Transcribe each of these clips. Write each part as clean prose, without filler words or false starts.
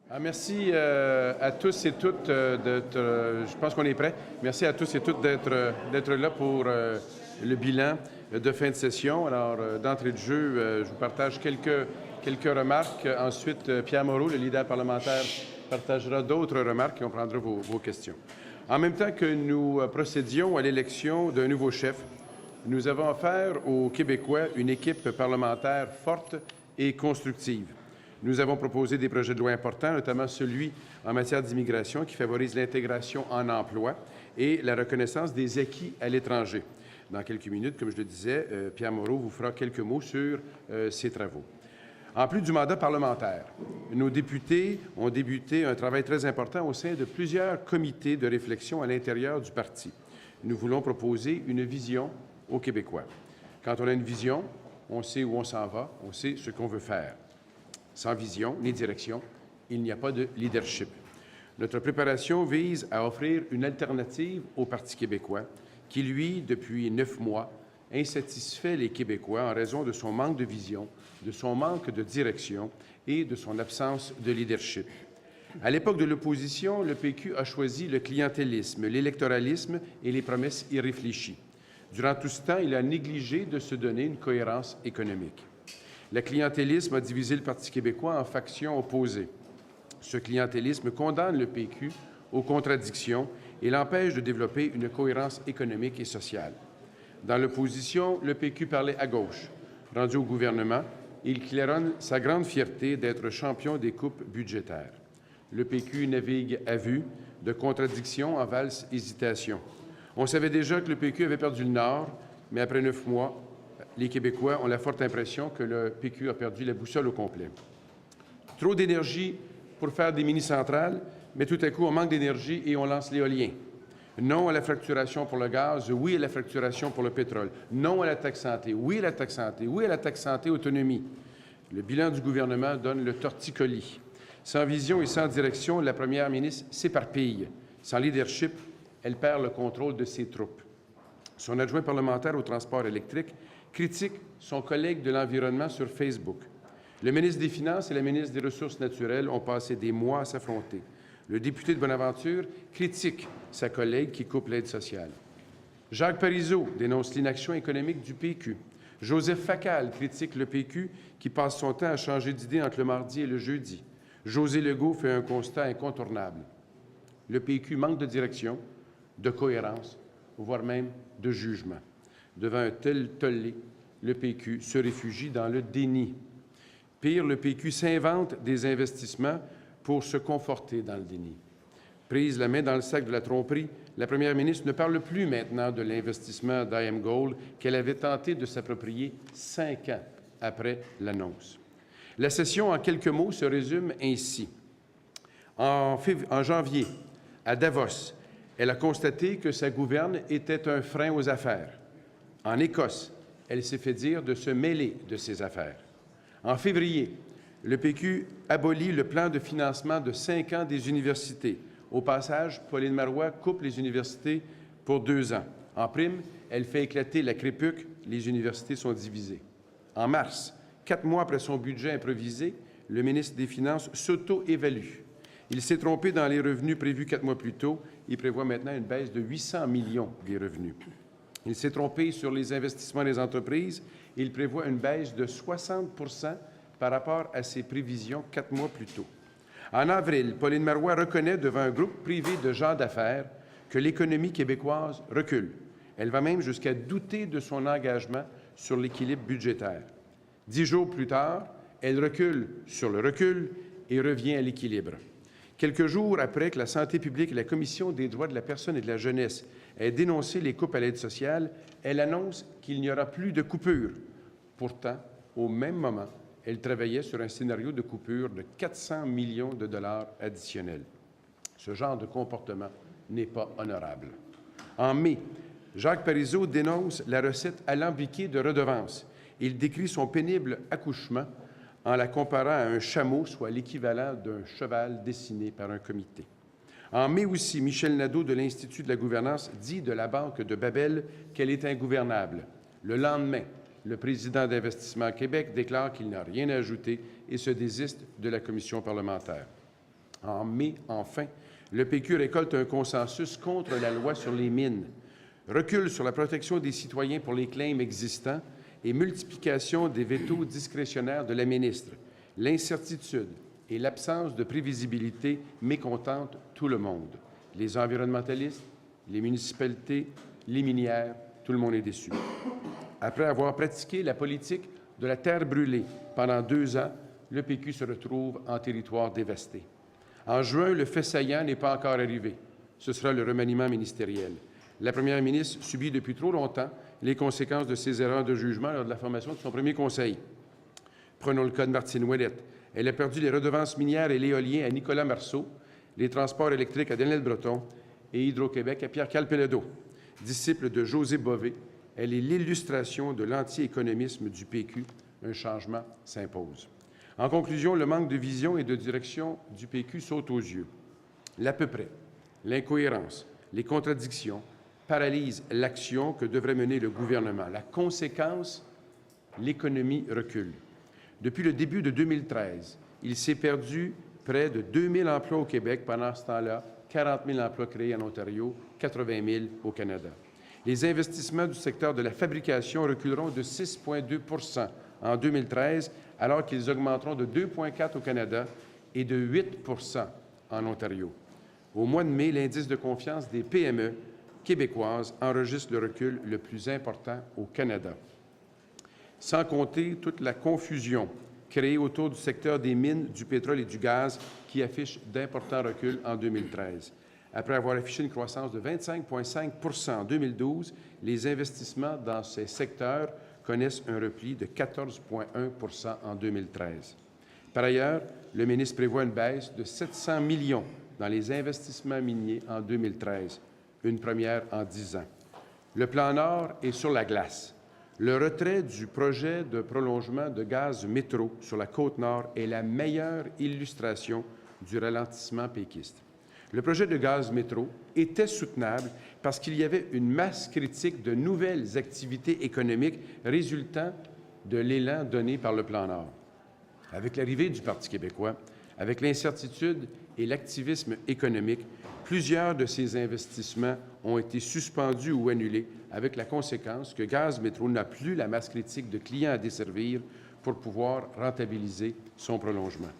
Merci à tous et toutes d'être. Je pense qu'on est prêt. Merci à tous et toutes d'être là pour le bilan de fin de session. Alors, d'entrée de jeu, je vous partage quelques remarques. Ensuite, Pierre Moreau, le leader parlementaire, partagera d'autres remarques et on prendra vos questions. En même temps que nous procédions à l'élection d'un nouveau chef, nous avons offert aux Québécois une équipe parlementaire forte et constructive. Nous avons proposé des projets de loi importants, notamment celui en matière d'immigration qui favorise l'intégration en emploi et la reconnaissance des acquis à l'étranger. Dans quelques minutes, comme je le disais, Pierre Moreau vous fera quelques mots sur ces travaux. En plus du mandat parlementaire, nos députés ont débuté un travail très important au sein de plusieurs comités de réflexion à l'intérieur du parti. Nous voulons proposer une vision aux Québécois. Quand on a une vision, on sait où on s'en va, on sait ce qu'on veut faire. Sans vision ni direction, il n'y a pas de leadership. Notre préparation vise à offrir une alternative au Parti québécois qui, lui, depuis 9 mois, insatisfait les Québécois en raison de son manque de vision, de son manque de direction et de son absence de leadership. À l'époque de l'opposition, le PQ a choisi le clientélisme, l'électoralisme et les promesses irréfléchies. Durant tout ce temps, il a négligé de se donner une cohérence économique. Le clientélisme a divisé le Parti québécois en factions opposées. Ce clientélisme condamne le PQ aux contradictions et l'empêche de développer une cohérence économique et sociale. Dans l'opposition, le PQ parlait à gauche. Rendu au gouvernement, il claironne sa grande fierté d'être champion des coupes budgétaires. Le PQ navigue à vue, de contradictions en valse hésitation. On savait déjà que le PQ avait perdu le Nord, mais après 9 mois, les Québécois ont la forte impression que le PQ a perdu la boussole au complet. Trop d'énergie pour faire des mini-centrales, mais tout à coup, on manque d'énergie et on lance l'éolien. Non à la fracturation pour le gaz, oui à la fracturation pour le pétrole. Non à la taxe santé, oui à la taxe santé, oui à la taxe santé autonomie. Le bilan du gouvernement donne le torticolis. Sans vision et sans direction, la première ministre s'éparpille. Sans leadership, elle perd le contrôle de ses troupes. Son adjoint parlementaire au transport électrique critique son collègue de l'Environnement sur Facebook. Le ministre des Finances et la ministre des Ressources naturelles ont passé des mois à s'affronter. Le député de Bonaventure critique sa collègue qui coupe l'aide sociale. Jacques Parizeau dénonce l'inaction économique du PQ. Joseph Facal critique le PQ qui passe son temps à changer d'idée entre le mardi et le jeudi. José Legault fait un constat incontournable. Le PQ manque de direction, de cohérence, voire même de jugement. Devant un tel tollé, le PQ se réfugie dans le déni. Pire, le PQ s'invente des investissements pour se conforter dans le déni. Prise la main dans le sac de la tromperie, la première ministre ne parle plus maintenant de l'investissement d'IM Gold qu'elle avait tenté de s'approprier 5 ans après l'annonce. La session, en quelques mots, se résume ainsi. En janvier, à Davos, elle a constaté que sa gouverne était un frein aux affaires. En Écosse, elle s'est fait dire de se mêler de ses affaires. En février, le PQ abolit le plan de financement de 5 ans des universités. Au passage, Pauline Marois coupe les universités pour 2 ans. En prime, elle fait éclater la crépuque, les universités sont divisées. En mars, 4 mois après son budget improvisé, le ministre des Finances s'auto-évalue. Il s'est trompé dans les revenus prévus 4 mois plus tôt. Il prévoit maintenant une baisse de 800 millions des revenus. Il s'est trompé sur les investissements des entreprises. Il prévoit une baisse de 60 % par rapport à ses prévisions 4 mois plus tôt. En avril, Pauline Marois reconnaît devant un groupe privé de gens d'affaires que l'économie québécoise recule. Elle va même jusqu'à douter de son engagement sur l'équilibre budgétaire. 10 jours plus tard, elle recule sur le recul et revient à l'équilibre. Quelques jours après que la Santé publique et la Commission des droits de la personne et de la jeunesse aient dénoncé les coupes à l'aide sociale, elle annonce qu'il n'y aura plus de coupure. Pourtant, au même moment, elle travaillait sur un scénario de coupure de 400 millions de dollars additionnels. Ce genre de comportement n'est pas honorable. En mai, Jacques Parizeau dénonce la recette alambiquée de redevances. Il décrit son pénible accouchement en la comparant à un chameau, soit l'équivalent d'un cheval dessiné par un comité. En mai aussi, Michel Nadeau de l'Institut de la gouvernance dit de la Banque de Babel qu'elle est ingouvernable. Le lendemain, le président d'Investissement Québec déclare qu'il n'a rien à ajouter et se désiste de la commission parlementaire. En mai, enfin, le PQ récolte un consensus contre la loi sur les mines, recul sur la protection des citoyens pour les claims existants et multiplication des vétos discrétionnaires de la ministre. L'incertitude et l'absence de prévisibilité mécontentent tout le monde. Les environnementalistes, les municipalités, les minières, tout le monde est déçu. Après avoir pratiqué la politique de la terre brûlée pendant 2 ans, le PQ se retrouve en territoire dévasté. En juin, le fait saillant n'est pas encore arrivé. Ce sera le remaniement ministériel. La première ministre subit depuis trop longtemps les conséquences de ses erreurs de jugement lors de la formation de son premier conseil. Prenons le cas de Martine Ouellette. Elle a perdu les redevances minières et l'éolien à Nicolas Marceau, les transports électriques à Daniel Breton et Hydro-Québec à Pierre-Carl Pénadeau. Disciple de José Bové, elle est l'illustration de l'anti-économisme du PQ. Un changement s'impose. En conclusion, le manque de vision et de direction du PQ saute aux yeux. L'à peu près, l'incohérence, les contradictions paralysent l'action que devrait mener le gouvernement. La conséquence, l'économie recule. Depuis le début de 2013, il s'est perdu près de 2 000 emplois au Québec. Pendant ce temps-là, 40 000 emplois créés en Ontario, 80 000 au Canada. Les investissements du secteur de la fabrication reculeront de 6,2 % en 2013, alors qu'ils augmenteront de 2,4 % au Canada et de 8 % en Ontario. Au mois de mai, l'indice de confiance des PME québécoises enregistre le recul le plus important au Canada. Sans compter toute la confusion créée autour du secteur des mines, du pétrole et du gaz qui affiche d'importants reculs en 2013. Après avoir affiché une croissance de 25,5 % en 2012, les investissements dans ces secteurs connaissent un repli de 14,1 % en 2013. Par ailleurs, le ministre prévoit une baisse de 700 millions dans les investissements miniers en 2013, une première en 10 ans. Le plan Nord est sur la glace. Le retrait du projet de prolongement de gaz métro sur la Côte-Nord est la meilleure illustration du ralentissement péquiste. Le projet de gaz métro était soutenable parce qu'il y avait une masse critique de nouvelles activités économiques résultant de l'élan donné par le plan Nord. Avec l'arrivée du Parti québécois, avec l'incertitude et l'activisme économique, plusieurs de ces investissements ont été suspendus ou annulés, avec la conséquence que Gaz Métro n'a plus la masse critique de clients à desservir pour pouvoir rentabiliser son prolongement.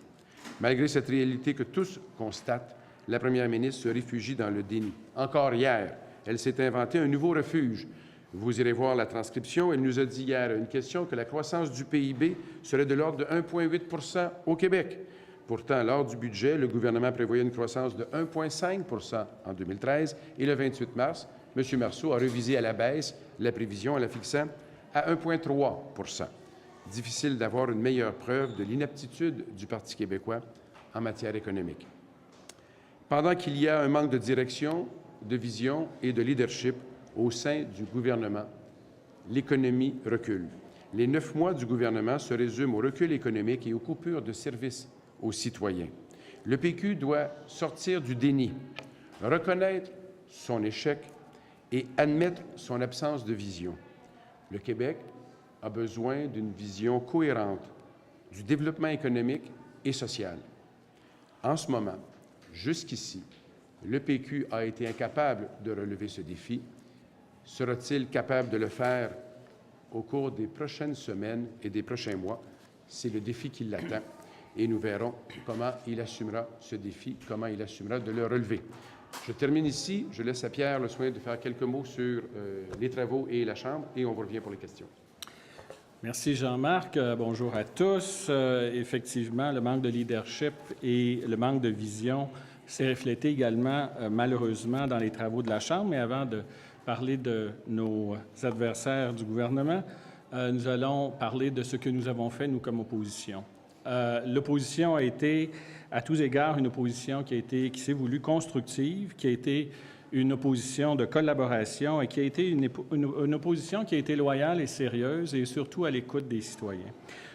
Malgré cette réalité que tous constatent, la première ministre se réfugie dans le déni. Encore hier, elle s'est inventée un nouveau refuge. Vous irez voir la transcription. Elle nous a dit hier à une question que la croissance du PIB serait de l'ordre de 1,8 % au Québec. Pourtant, lors du budget, le gouvernement prévoyait une croissance de 1,5 % en 2013 et le 28 mars, M. Marceau a révisé à la baisse la prévision en la fixant à 1,3 %. Difficile d'avoir une meilleure preuve de l'inaptitude du Parti québécois en matière économique. Pendant qu'il y a un manque de direction, de vision et de leadership au sein du gouvernement, l'économie recule. Les 9 mois du gouvernement se résument au recul économique et aux coupures de services aux citoyens. Le PQ doit sortir du déni, reconnaître son échec et admettre son absence de vision. Le Québec a besoin d'une vision cohérente du développement économique et social. En ce moment, jusqu'ici, le PQ a été incapable de relever ce défi. Sera-t-il capable de le faire au cours des prochaines semaines et des prochains mois? C'est le défi qui l'attend et nous verrons comment il assumera ce défi, comment il assumera de le relever. Je termine ici. Je laisse à Pierre le soin de faire quelques mots sur les travaux et la Chambre et on revient pour les questions. Merci Jean-Marc. Bonjour à tous. Effectivement, le manque de leadership et le manque de vision s'est reflété également, malheureusement, dans les travaux de la Chambre. Mais avant de parler de nos adversaires du gouvernement, nous allons parler de ce que nous avons fait, nous, comme opposition. L'opposition a été, à tous égards, une opposition qui s'est voulue constructive, qui a été une opposition de collaboration et qui a été une opposition qui a été loyale et sérieuse et surtout à l'écoute des citoyens.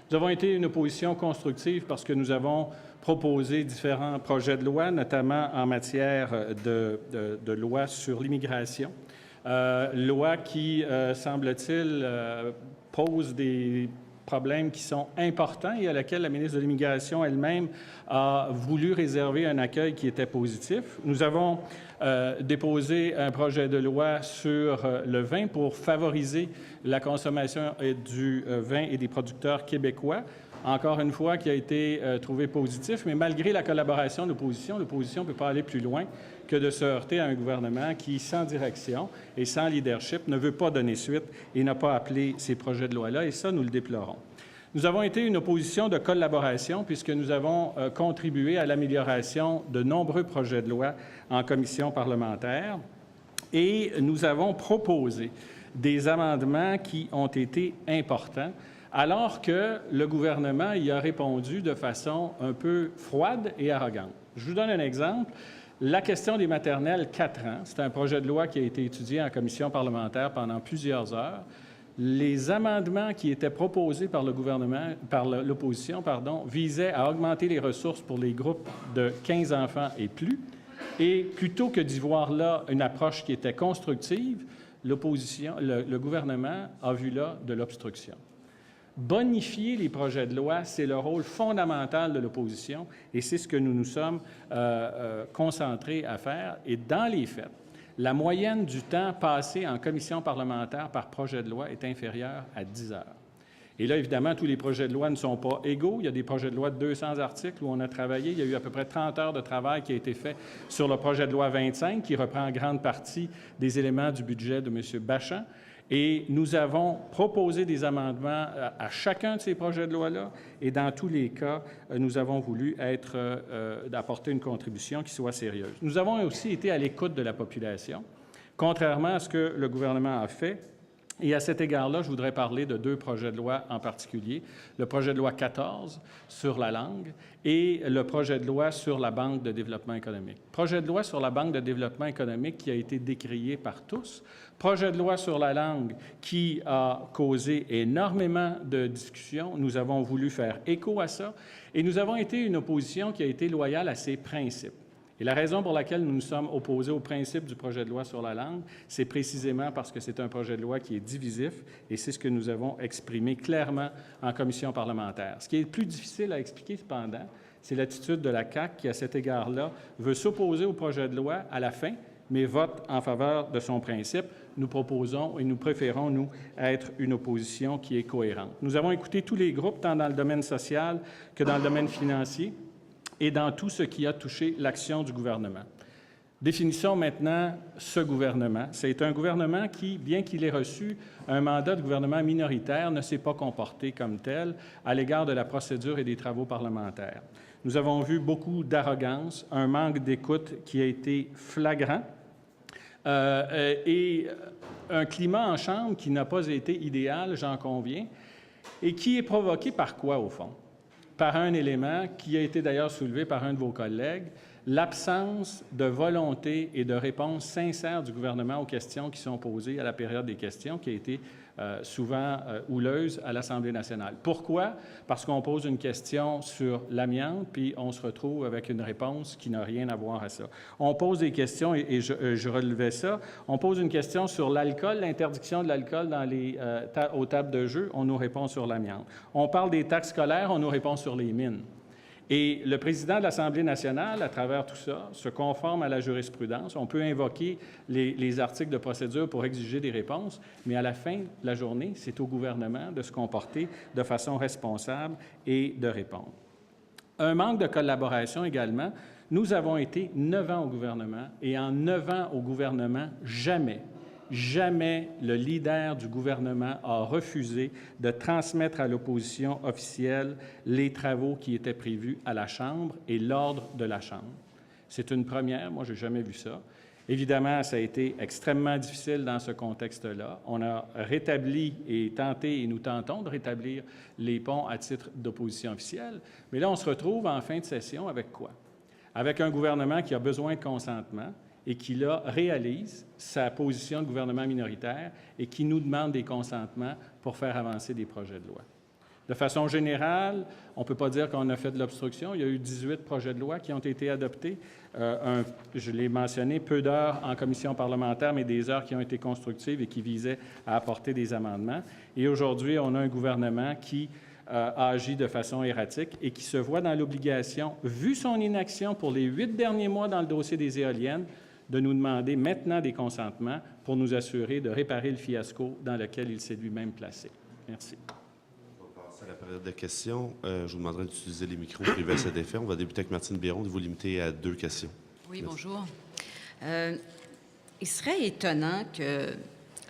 Nous avons été une opposition constructive parce que nous avons proposé différents projets de loi, notamment en matière de loi sur l'immigration, loi qui, semble-t-il, pose des problèmes qui sont importants et à laquelle la ministre de l'Immigration elle-même a voulu réserver un accueil qui était positif. Nous avons déposé un projet de loi sur le vin pour favoriser la consommation du vin et des producteurs québécois. Encore une fois, qui a été trouvé positif, mais malgré la collaboration de l'opposition ne peut pas aller plus loin que de se heurter à un gouvernement qui, sans direction et sans leadership, ne veut pas donner suite et n'a pas appelé ces projets de loi-là, et ça, nous le déplorons. Nous avons été une opposition de collaboration puisque nous avons contribué à l'amélioration de nombreux projets de loi en commission parlementaire et nous avons proposé des amendements qui ont été importants, alors que le gouvernement y a répondu de façon un peu froide et arrogante. Je vous donne un exemple. La question des maternelles 4 ans, c'est un projet de loi qui a été étudié en commission parlementaire pendant plusieurs heures. Les amendements qui étaient proposés par le gouvernement, par l'opposition, visaient à augmenter les ressources pour les groupes de 15 enfants et plus. Et plutôt que d'y voir là une approche qui était constructive, le gouvernement a vu là de l'obstruction. Bonifier les projets de loi, c'est le rôle fondamental de l'opposition et c'est ce que nous nous sommes concentrés à faire. Et dans les faits, la moyenne du temps passé en commission parlementaire par projet de loi est inférieure à 10 heures. Et là, évidemment, tous les projets de loi ne sont pas égaux. Il y a des projets de loi de 200 articles où on a travaillé. Il y a eu à peu près 30 heures de travail qui a été fait sur le projet de loi 25, qui reprend en grande partie des éléments du budget de M. Bachand. Et nous avons proposé des amendements à chacun de ces projets de loi-là. Et dans tous les cas, nous avons voulu d'apporter une contribution qui soit sérieuse. Nous avons aussi été à l'écoute de la population, contrairement à ce que le gouvernement a fait. Et à cet égard-là, je voudrais parler de 2 projets de loi en particulier. Le projet de loi 14 sur la langue et le projet de loi sur la Banque de développement économique. Projet de loi sur la Banque de développement économique qui a été décrié par tous. Projet de loi sur la langue qui a causé énormément de discussions. Nous avons voulu faire écho à ça et nous avons été une opposition qui a été loyale à ses principes. Et la raison pour laquelle nous nous sommes opposés au principe du projet de loi sur la langue, c'est précisément parce que c'est un projet de loi qui est divisif et c'est ce que nous avons exprimé clairement en commission parlementaire. Ce qui est plus difficile à expliquer, cependant, c'est l'attitude de la CAQ qui, à cet égard-là, veut s'opposer au projet de loi à la fin, mais vote en faveur de son principe. Nous proposons et nous préférons, nous, être une opposition qui est cohérente. Nous avons écouté tous les groupes, tant dans le domaine social que dans le domaine financier, et dans tout ce qui a touché l'action du gouvernement. Définissons maintenant ce gouvernement. C'est un gouvernement qui, bien qu'il ait reçu un mandat de gouvernement minoritaire, ne s'est pas comporté comme tel à l'égard de la procédure et des travaux parlementaires. Nous avons vu beaucoup d'arrogance, un manque d'écoute qui a été flagrant et un climat en Chambre qui n'a pas été idéal, j'en conviens, et qui est provoqué par quoi, au fond? Par un élément qui a été d'ailleurs soulevé par un de vos collègues, l'absence de volonté et de réponse sincère du gouvernement aux questions qui sont posées à la période des questions, qui a été souvent houleuse à l'Assemblée nationale. Pourquoi? Parce qu'on pose une question sur l'amiante, puis on se retrouve avec une réponse qui n'a rien à voir à ça. On pose des questions, et je relevais ça, on pose une question sur l'alcool, l'interdiction de l'alcool aux tables de jeu, on nous répond sur l'amiante. On parle des taxes scolaires, on nous répond sur les mines. Et le président de l'Assemblée nationale, à travers tout ça, se conforme à la jurisprudence. On peut invoquer les articles de procédure pour exiger des réponses, mais à la fin de la journée, c'est au gouvernement de se comporter de façon responsable et de répondre. Un manque de collaboration également. Nous avons été 9 ans au gouvernement et en 9 ans au gouvernement, jamais le leader du gouvernement a refusé de transmettre à l'opposition officielle les travaux qui étaient prévus à la Chambre et l'ordre de la Chambre. C'est une première, moi je n'ai jamais vu ça. Évidemment, ça a été extrêmement difficile dans ce contexte-là. On a rétabli et tenté, et nous tentons de rétablir les ponts à titre d'opposition officielle, mais là on se retrouve en fin de session avec quoi? Avec un gouvernement qui a besoin de consentement, et qui, là, réalise sa position de gouvernement minoritaire et qui nous demande des consentements pour faire avancer des projets de loi. De façon générale, on ne peut pas dire qu'on a fait de l'obstruction. Il y a eu 18 projets de loi qui ont été adoptés. Je l'ai mentionné, peu d'heures en commission parlementaire, mais des heures qui ont été constructives et qui visaient à apporter des amendements. Et aujourd'hui, on a un gouvernement qui a agi de façon erratique et qui se voit dans l'obligation, vu son inaction pour les 8 derniers mois dans le dossier des éoliennes, de nous demander maintenant des consentements pour nous assurer de réparer le fiasco dans lequel il s'est lui-même placé. Merci. À la période de questions, je vous demanderai d'utiliser les micros privés à cet effet. On va débuter avec Martine Biron, de vous limiter à 2 questions. Oui, bonjour. Il serait étonnant que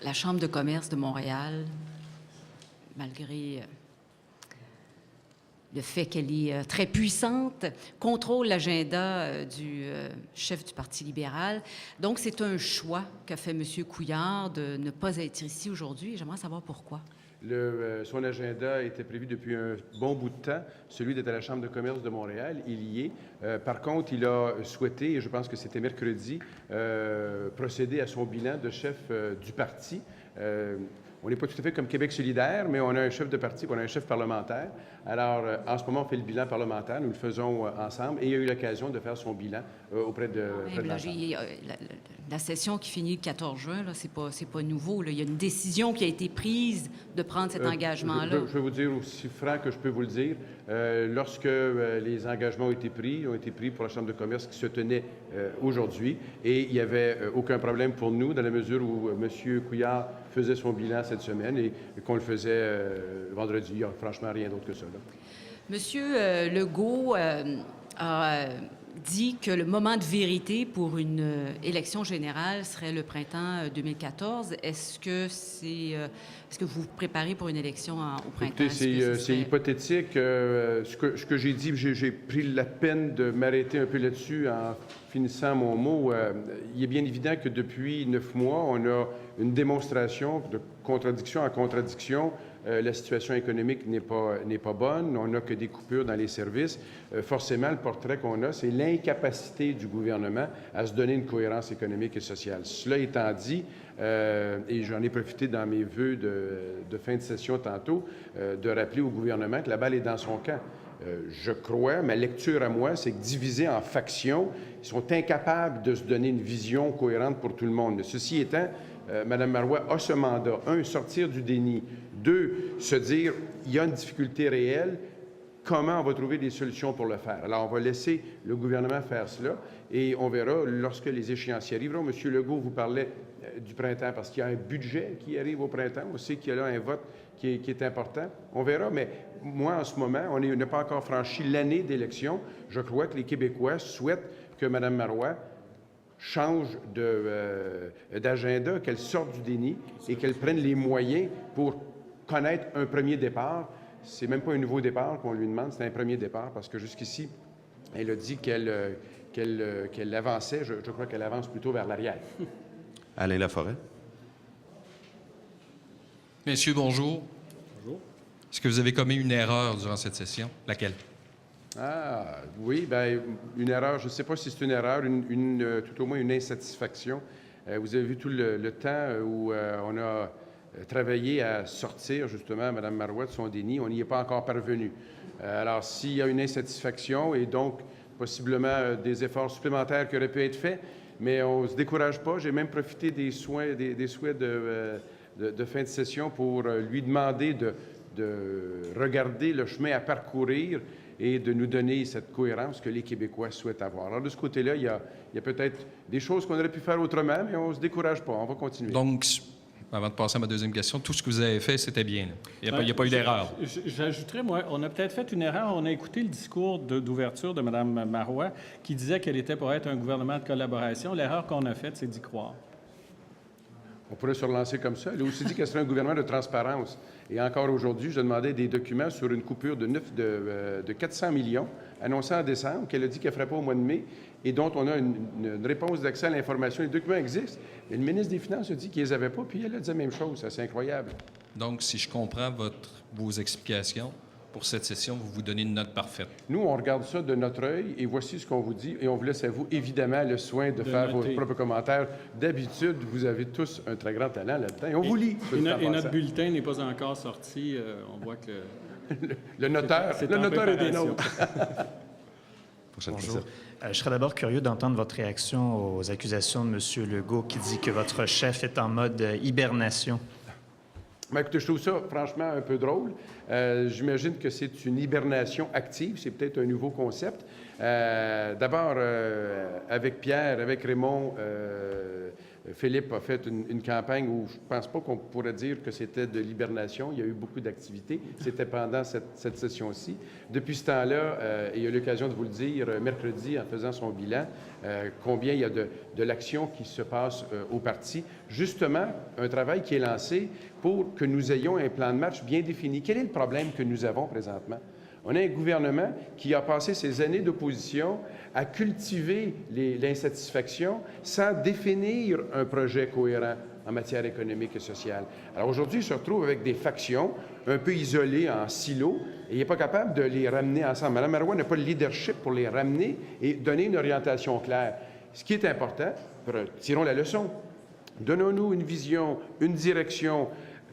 la Chambre de commerce de Montréal, malgré le fait qu'elle est très puissante, contrôle l'agenda du chef du Parti libéral. Donc, c'est un choix qu'a fait M. Couillard de ne pas être ici aujourd'hui. J'aimerais savoir pourquoi. Son agenda était prévu depuis un bon bout de temps, celui d'être à la Chambre de commerce de Montréal. Il y est. Par contre, il a souhaité, et je pense que c'était mercredi, procéder à son bilan de chef du parti. On n'est pas tout à fait comme Québec solidaire, mais on a un chef de parti, on a un chef parlementaire. Alors, en ce moment, on fait le bilan parlementaire, nous le faisons ensemble, et il a eu l'occasion de faire son bilan auprès de l'Assemblée. La session qui finit le 14 juin, là, c'est pas nouveau. Là. Il y a une décision qui a été prise de prendre cet engagement-là. Je vais vous dire aussi franc que je peux vous le dire. Lorsque les engagements ont été pris pour la Chambre de commerce qui se tenait aujourd'hui, et il n'y avait aucun problème pour nous dans la mesure où M. Couillard faisait son bilan cette semaine et qu'on le faisait vendredi. Il n'y a franchement rien d'autre que ça. Là. Monsieur Legault a dit que le moment de vérité pour une élection générale serait le printemps 2014. Est-ce que vous vous préparez pour une élection au printemps? Écoutez, c'est hypothétique. Ce que j'ai dit, j'ai pris la peine de m'arrêter un peu là-dessus en finissant mon mot. Il est bien évident que depuis 9 mois, on a une démonstration de contradiction en contradiction. La situation économique n'est pas bonne. On n'a que des coupures dans les services. Forcément, le portrait qu'on a, c'est l'incapacité du gouvernement à se donner une cohérence économique et sociale. Cela étant dit, et j'en ai profité dans mes vœux de fin de session tantôt, de rappeler au gouvernement que la balle est dans son camp. Je crois, ma lecture à moi, c'est que divisés en factions, ils sont incapables de se donner une vision cohérente pour tout le monde. Ceci étant, Mme Marois a ce mandat. 1, sortir du déni. 2, se dire, il y a une difficulté réelle, comment on va trouver des solutions pour le faire? Alors, on va laisser le gouvernement faire cela et on verra lorsque les échéanciers arriveront. M. Legault vous parlait du printemps parce qu'il y a un budget qui arrive au printemps. On sait qu'il y a là un vote qui est important. On verra, mais moi, en ce moment, on n'a pas encore franchi l'année d'élection. Je crois que les Québécois souhaitent que Mme Marois change d'agenda, qu'elle sorte du déni et qu'elle prenne les moyens pour connaître un premier départ. C'est même pas un nouveau départ qu'on lui demande, c'est un premier départ parce que jusqu'ici, elle a dit qu'elle avançait. Je crois qu'elle avance plutôt vers l'arrière. Alain Laforêt. Messieurs, bonjour. Bonjour. Est-ce que vous avez commis une erreur durant cette session? Laquelle? Ah, oui, bien, une erreur, je ne sais pas si c'est une erreur, tout au moins une insatisfaction. Vous avez vu tout le temps où on a travaillé à sortir, justement, Mme Marois de son déni. On n'y est pas encore parvenu. Alors, s'il y a une insatisfaction et donc possiblement des efforts supplémentaires qui auraient pu être faits, mais on ne se décourage pas. J'ai même profité des souhaits de fin de session pour lui demander de regarder le chemin à parcourir et de nous donner cette cohérence que les Québécois souhaitent avoir. Alors, de ce côté-là, il y a peut-être des choses qu'on aurait pu faire autrement, mais on ne se décourage pas. On va continuer. Donc, avant de passer à ma deuxième question, tout ce que vous avez fait, c'était bien. Il n'y a pas eu d'erreur. J'ajouterais, moi, on a peut-être fait une erreur. On a écouté le discours d'ouverture de Mme Marois qui disait qu'elle était pour être un gouvernement de collaboration. L'erreur qu'on a faite, c'est d'y croire. On pourrait se relancer comme ça. Elle a aussi dit qu'elle serait un gouvernement de transparence. Et encore aujourd'hui, je demandais des documents sur une coupure de 400 millions annoncée en décembre, qu'elle a dit qu'elle ne ferait pas au mois de mai, et dont on a une réponse d'accès à l'information. Les documents existent, mais le ministre des Finances a dit qu'il ne les avait pas, puis elle a dit la même chose. C'est incroyable. Donc, si je comprends vos explications, pour cette session, vous vous donnez une note parfaite. Nous, on regarde ça de notre œil et voici ce qu'on vous dit. Et on vous laisse à vous, évidemment, le soin de faire vos propres commentaires. D'habitude, vous avez tous un très grand talent là-dedans. Et on vous lit. Et notre bulletin n'est pas encore sorti. On voit que le notaire. C'est Le en notaire est des préparation. nôtres. Prochaine Bonjour. question. Je serais d'abord curieux d'entendre votre réaction aux accusations de M. Legault qui dit que votre chef est en mode hibernation. Ben, écoutez, je trouve ça franchement un peu drôle. J'imagine que c'est une hibernation active. C'est peut-être un nouveau concept. D'abord, avec Pierre, avec Raymond, Philippe a fait une campagne où je ne pense pas qu'on pourrait dire que c'était de l'hibernation. Il y a eu beaucoup d'activités. C'était pendant cette session-ci. Depuis ce temps-là, et il a eu l'occasion de vous le dire mercredi en faisant son bilan, combien il y a de l'action qui se passe au parti. Justement, un travail qui est lancé pour que nous ayons un plan de match bien défini. Quel est le problème que nous avons présentement? On a un gouvernement qui a passé ses années d'opposition à cultiver l'insatisfaction sans définir un projet cohérent en matière économique et sociale. Alors aujourd'hui, il se retrouve avec des factions un peu isolées en silos et il n'est pas capable de les ramener ensemble. Mme Marois n'a pas le leadership pour les ramener et donner une orientation claire. Ce qui est important, tirons la leçon. Donnons-nous une vision, une direction.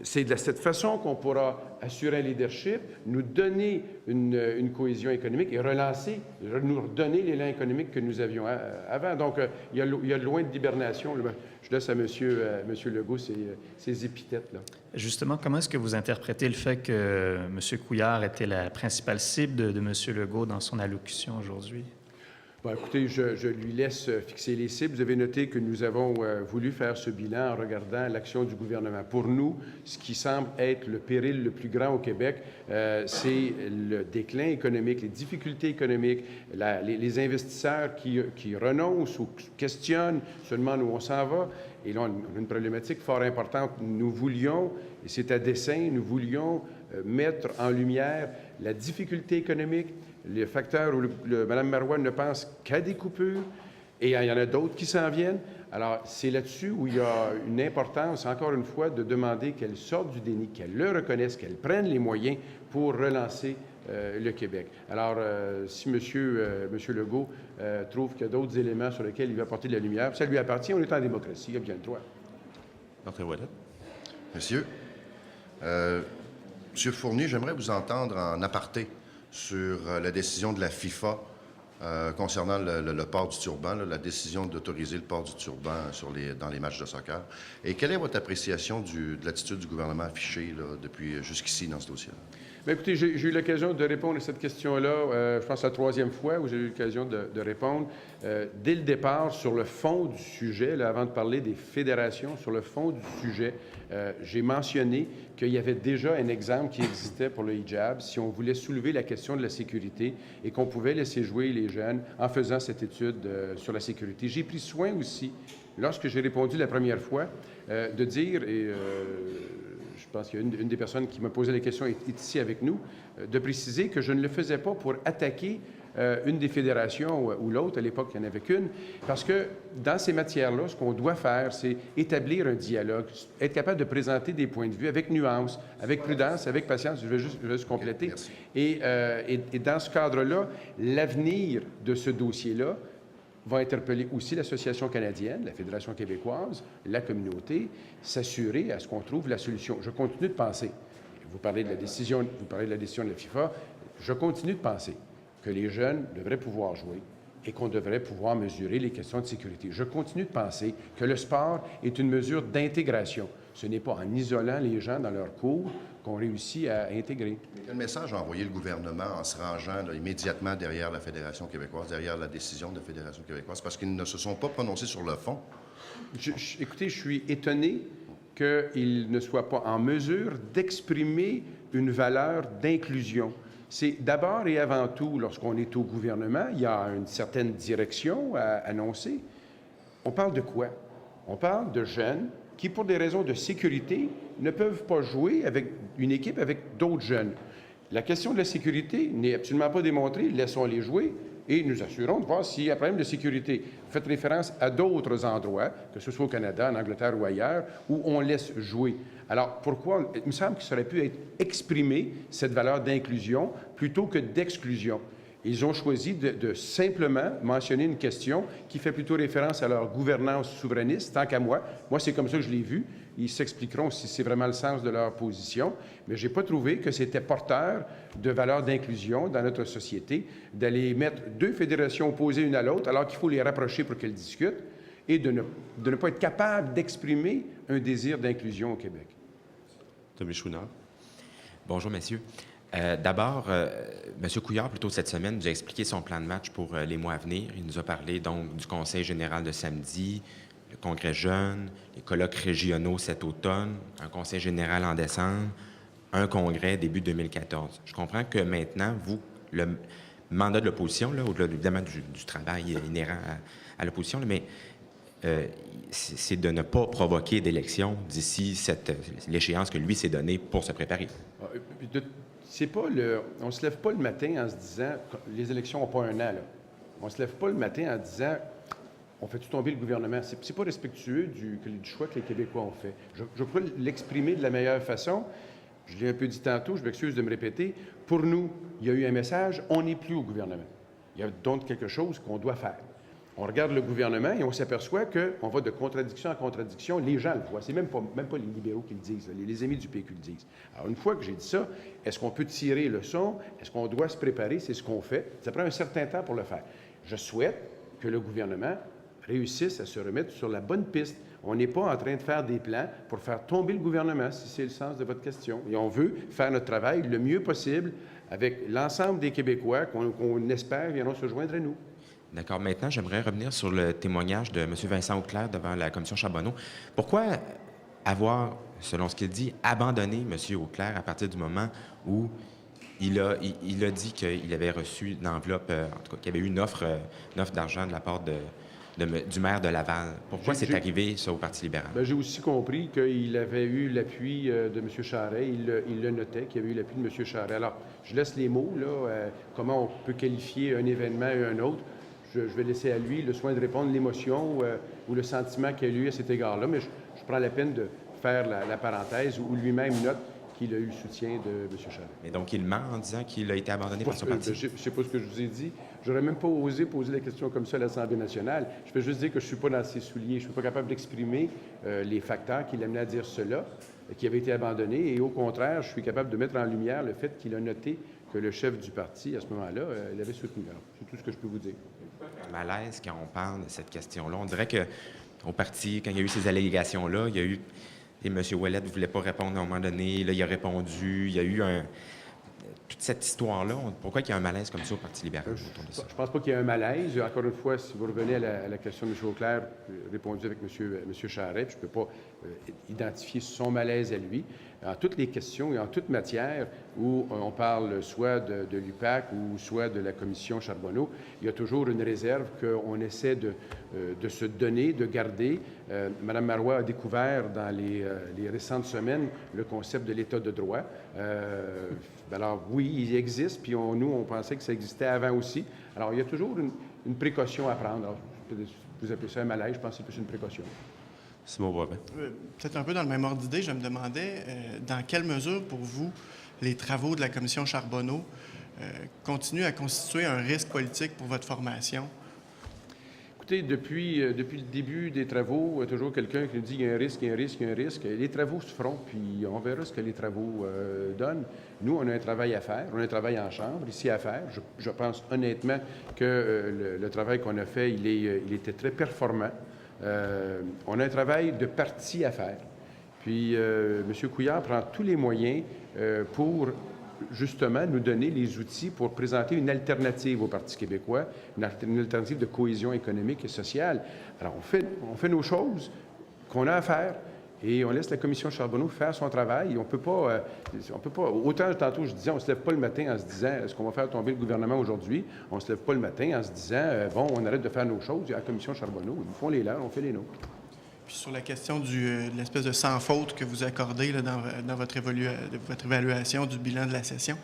C'est de cette façon qu'on pourra assurer un leadership, nous donner une cohésion économique et relancer, nous redonner l'élan économique que nous avions avant. Donc, il y a loin de l'hibernation. Je laisse à M. Legault ces épithètes-là. Justement, comment est-ce que vous interprétez le fait que M. Couillard était la principale cible de M. Legault dans son allocution aujourd'hui? Bon, écoutez, je lui laisse fixer les cibles. Vous avez noté que nous avons voulu faire ce bilan en regardant l'action du gouvernement. Pour nous, ce qui semble être le péril le plus grand au Québec, c'est le déclin économique, les difficultés économiques, les investisseurs qui renoncent ou questionnent, se demandent où on s'en va. Et là, on a une problématique fort importante. Nous voulions, et c'est à dessein, nous voulions mettre en lumière la difficulté économique, les facteurs où Mme Marois ne pense qu'à des coupures, et il y en a d'autres qui s'en viennent. Alors, c'est là-dessus où il y a une importance, encore une fois, de demander qu'elle sorte du déni, qu'elle le reconnaisse, qu'elle prenne les moyens pour relancer le Québec. Alors, si M. Legault trouve qu'il y a d'autres éléments sur lesquels il veut apporter de la lumière, ça lui appartient, on est en démocratie, il a bien le droit. Martin Ouellet. Monsieur, Monsieur Fournier, j'aimerais vous entendre en aparté sur la décision de la FIFA concernant le port du turban, la décision d'autoriser le port du turban dans les matchs de soccer. Et quelle est votre appréciation de l'attitude du gouvernement affichée depuis jusqu'ici dans ce dossier-là? Bien, écoutez, j'ai eu l'occasion de répondre à cette question-là, je pense la troisième fois où j'ai eu l'occasion de répondre. Dès le départ, sur le fond du sujet, là, avant de parler des fédérations, sur le fond du sujet, j'ai mentionné qu'il y avait déjà un exemple qui existait pour le hijab si on voulait soulever la question de la sécurité et qu'on pouvait laisser jouer les jeunes en faisant cette étude sur la sécurité. J'ai pris soin aussi, lorsque j'ai répondu la première fois, de dire, et je pense qu'il y a une des personnes qui m'a posé la question est ici avec nous, de préciser que je ne le faisais pas pour attaquer une des fédérations ou l'autre. À l'époque, il n'y en avait qu'une. Parce que dans ces matières-là, ce qu'on doit faire, c'est établir un dialogue, être capable de présenter des points de vue avec nuance, avec prudence, avec patience. Je vais juste compléter. Et dans ce cadre-là, l'avenir de ce dossier-là va interpeller aussi l'Association canadienne, la Fédération québécoise, la communauté, s'assurer à ce qu'on trouve la solution. Je continue de penser, vous parlez de la décision de la FIFA, je continue de penser que les jeunes devraient pouvoir jouer et qu'on devrait pouvoir mesurer les questions de sécurité. Je continue de penser que le sport est une mesure d'intégration. Ce n'est pas en isolant les gens dans leur cours qu'on réussit à intégrer. Mais quel message a envoyé le gouvernement en se rangeant immédiatement derrière la Fédération québécoise, derrière la décision de la Fédération québécoise? Parce qu'ils ne se sont pas prononcés sur le fond. Écoutez, je suis étonné qu'ils ne soient pas en mesure d'exprimer une valeur d'inclusion. C'est d'abord et avant tout, lorsqu'on est au gouvernement, il y a une certaine direction à annoncer. On parle de quoi? On parle de jeunes qui, pour des raisons de sécurité, ne peuvent pas jouer avec une équipe avec d'autres jeunes. La question de la sécurité n'est absolument pas démontrée. Laissons-les jouer et nous assurons de voir s'il y a un problème de sécurité. Vous faites référence à d'autres endroits, que ce soit au Canada, en Angleterre ou ailleurs, où on laisse jouer. Alors, pourquoi? Il me semble que ça aurait pu être exprimé, cette valeur d'inclusion, plutôt que d'exclusion. Ils ont choisi de simplement mentionner une question qui fait plutôt référence à leur gouvernance souverainiste, tant qu'à moi. Moi, c'est comme ça que je l'ai vu. Ils s'expliqueront si c'est vraiment le sens de leur position. Mais je n'ai pas trouvé que c'était porteur de valeurs d'inclusion dans notre société d'aller mettre deux fédérations opposées l'une à l'autre alors qu'il faut les rapprocher pour qu'elles discutent et de ne pas être capable d'exprimer un désir d'inclusion au Québec. Tommy Chouinard. Bonjour, messieurs. D'abord, M. Couillard, plus tôt cette semaine, nous a expliqué son plan de match pour les mois à venir. Il nous a parlé donc du Conseil général de samedi, le Congrès jeune, les colloques régionaux cet automne, un Conseil général en décembre, un Congrès début 2014. Je comprends que maintenant, vous, le mandat de l'opposition, là, au-delà évidemment du travail inhérent à l'opposition, là, mais c'est de ne pas provoquer d'élection d'ici l'échéance que lui s'est donnée pour se préparer. On ne se lève pas le matin en se disant les élections n'ont pas un an. Là. On ne se lève pas le matin en disant on fait-tu tomber le gouvernement. C'est pas respectueux du choix que les Québécois ont fait. Je pourrais l'exprimer de la meilleure façon. Je l'ai un peu dit tantôt, je m'excuse de me répéter. Pour nous, il y a eu un message, on n'est plus au gouvernement. Il y a donc quelque chose qu'on doit faire. On regarde le gouvernement et on s'aperçoit qu'on va de contradiction en contradiction. Les gens le voient. C'est même pas les libéraux qui le disent. Les amis du PQ le disent. Alors, une fois que j'ai dit ça, est-ce qu'on peut tirer le son? Est-ce qu'on doit se préparer? C'est ce qu'on fait. Ça prend un certain temps pour le faire. Je souhaite que le gouvernement réussisse à se remettre sur la bonne piste. On n'est pas en train de faire des plans pour faire tomber le gouvernement, si c'est le sens de votre question. Et on veut faire notre travail le mieux possible avec l'ensemble des Québécois qu'on espère viendront se joindre à nous. D'accord. Maintenant, j'aimerais revenir sur le témoignage de M. Vincent Auclair devant la commission Charbonneau. Pourquoi avoir, selon ce qu'il dit, abandonné M. Auclair à partir du moment où il a dit qu'il avait reçu une enveloppe, en tout cas, qu'il y avait eu une offre d'argent de la part du maire de Laval? Pourquoi c'est arrivé, ça, au Parti libéral? Bien, j'ai aussi compris qu'il avait eu l'appui de M. Charest. Il le notait, qu'il avait eu l'appui de M. Charest. Alors, je laisse les mots, là, comment on peut qualifier un événement et un autre. Je vais laisser à lui le soin de répondre l'émotion ou le sentiment qu'il a eu à cet égard-là, mais je prends la peine de faire la parenthèse où lui-même note qu'il a eu le soutien de M. Charest. Et donc, il ment en disant qu'il a été abandonné par son parti? Je ne sais pas ce que je vous ai dit. Je n'aurais même pas osé poser la question comme ça à l'Assemblée nationale. Je peux juste dire que je ne suis pas dans ses souliers. Je ne suis pas capable d'exprimer les facteurs qui l'amenaient à dire cela, qui avait été abandonné. Et au contraire, je suis capable de mettre en lumière le fait qu'il a noté que le chef du parti, à ce moment-là, l'avait soutenu. Alors, c'est tout ce que je peux vous dire. Un malaise quand on parle de cette question-là. On dirait qu'au parti, quand il y a eu ces allégations-là, il y a eu... Et M. Ouellet ne voulait pas répondre à un moment donné. Là, il a répondu. Il y a eu toute cette histoire-là. Pourquoi il y a un malaise comme ça au Parti libéral autour de ça? Je ne pense pas qu'il y ait un malaise. Encore une fois, si vous revenez à la question de M. Auclair, répondu avec M. Charest, je ne peux pas identifier son malaise à lui. En toutes les questions et en toute matière où on parle soit de l'UPAC ou soit de la commission Charbonneau, il y a toujours une réserve qu'on essaie de se donner, de garder. Mme Marois a découvert dans les récentes semaines le concept de l'État de droit. Alors oui, il existe, puis nous, on pensait que ça existait avant aussi. Alors, il y a toujours une précaution à prendre. Alors, vous appelez ça un malaise, je pense que c'est plus une précaution. Simon Boivin. Peut-être un peu dans le même ordre d'idée, je me demandais dans quelle mesure, pour vous, les travaux de la commission Charbonneau continuent à constituer un risque politique pour votre formation? Écoutez, depuis le début des travaux, il y a toujours quelqu'un qui nous dit qu'il y a un risque, il y a un risque, il y a un risque. Les travaux se feront, puis on verra ce que les travaux donnent. Nous, on a un travail à faire, on a un travail en chambre ici à faire. Je pense honnêtement que le travail qu'on a fait, il était très performant. On a un travail de parti à faire. Puis, M. Couillard prend tous les moyens pour justement nous donner les outils pour présenter une alternative au Parti québécois, une alternative de cohésion économique et sociale. Alors, on fait nos choses qu'on a à faire et on laisse la commission Charbonneau faire son travail. On peut pas, autant tantôt je disais, on ne se lève pas le matin en se disant, est-ce qu'on va faire tomber le gouvernement aujourd'hui? On ne se lève pas le matin en se disant, bon, on arrête de faire nos choses. Il y a la commission Charbonneau, ils font les leurs, on fait les nôtres. Puis sur la question de l'espèce de sans faute que vous accordez là, dans votre évaluation du bilan de la session,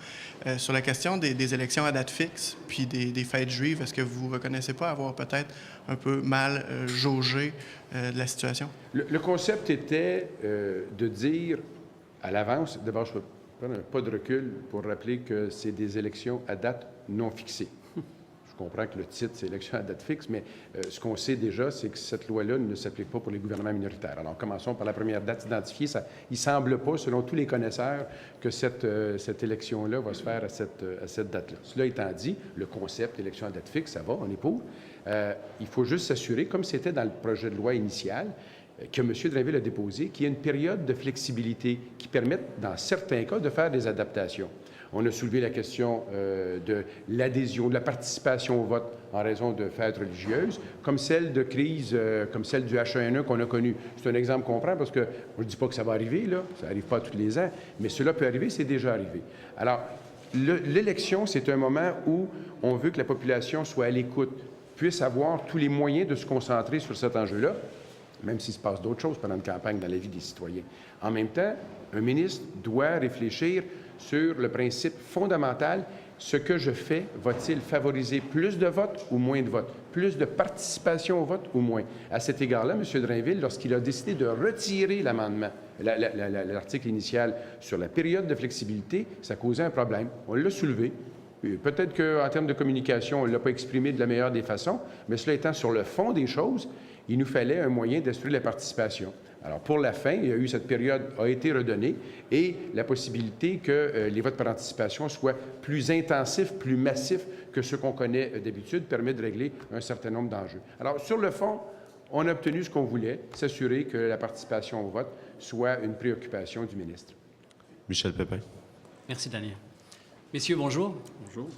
sur la question des élections à date fixe, puis des fêtes juives, est-ce que vous ne reconnaissez pas avoir peut-être un peu mal jaugé de la situation? Le concept était de dire à l'avance, d'abord je peux prendre un pas de recul pour rappeler que c'est des élections à date non fixée. Je comprends que le titre, c'est élection à date fixe, mais ce qu'on sait déjà, c'est que cette loi-là ne s'applique pas pour les gouvernements minoritaires. Alors, commençons par la première date identifiée. Il ne semble pas, selon tous les connaisseurs, que cette élection-là va se faire à cette date-là. Cela étant dit, le concept élection à date fixe, ça va, on est pour. Il faut juste s'assurer, comme c'était dans le projet de loi initial, que M. Drainville a déposé, qu'il y ait une période de flexibilité qui permette, dans certains cas, de faire des adaptations. On a soulevé la question de l'adhésion, de la participation au vote en raison de fêtes religieuses, comme celle de crise, comme celle du H1N1 qu'on a connue. C'est un exemple qu'on prend parce que je ne dis pas que ça va arriver, là, ça n'arrive pas tous les ans, mais cela peut arriver, c'est déjà arrivé. Alors, l'élection, c'est un moment où on veut que la population soit à l'écoute, puisse avoir tous les moyens de se concentrer sur cet enjeu-là, même s'il se passe d'autres choses pendant une campagne dans la vie des citoyens. En même temps, un ministre doit réfléchir sur le principe fondamental, ce que je fais, va-t-il favoriser plus de votes ou moins de votes, plus de participation au vote ou moins? À cet égard-là, M. Drainville, lorsqu'il a décidé de retirer l'amendement, l'article initial sur la période de flexibilité, ça causait un problème. On l'a soulevé. Peut-être qu'en termes de communication, on ne l'a pas exprimé de la meilleure des façons, mais cela étant sur le fond des choses, il nous fallait un moyen d'assurer la participation. Alors, pour la fin, il y a eu cette période a été redonnée et la possibilité que les votes par anticipation soient plus intensifs, plus massifs que ceux qu'on connaît d'habitude permet de régler un certain nombre d'enjeux. Alors, sur le fond, on a obtenu ce qu'on voulait, s'assurer que la participation au vote soit une préoccupation du ministre. Michel Pépin. Merci, Daniel. Messieurs, bonjour. Bonjour.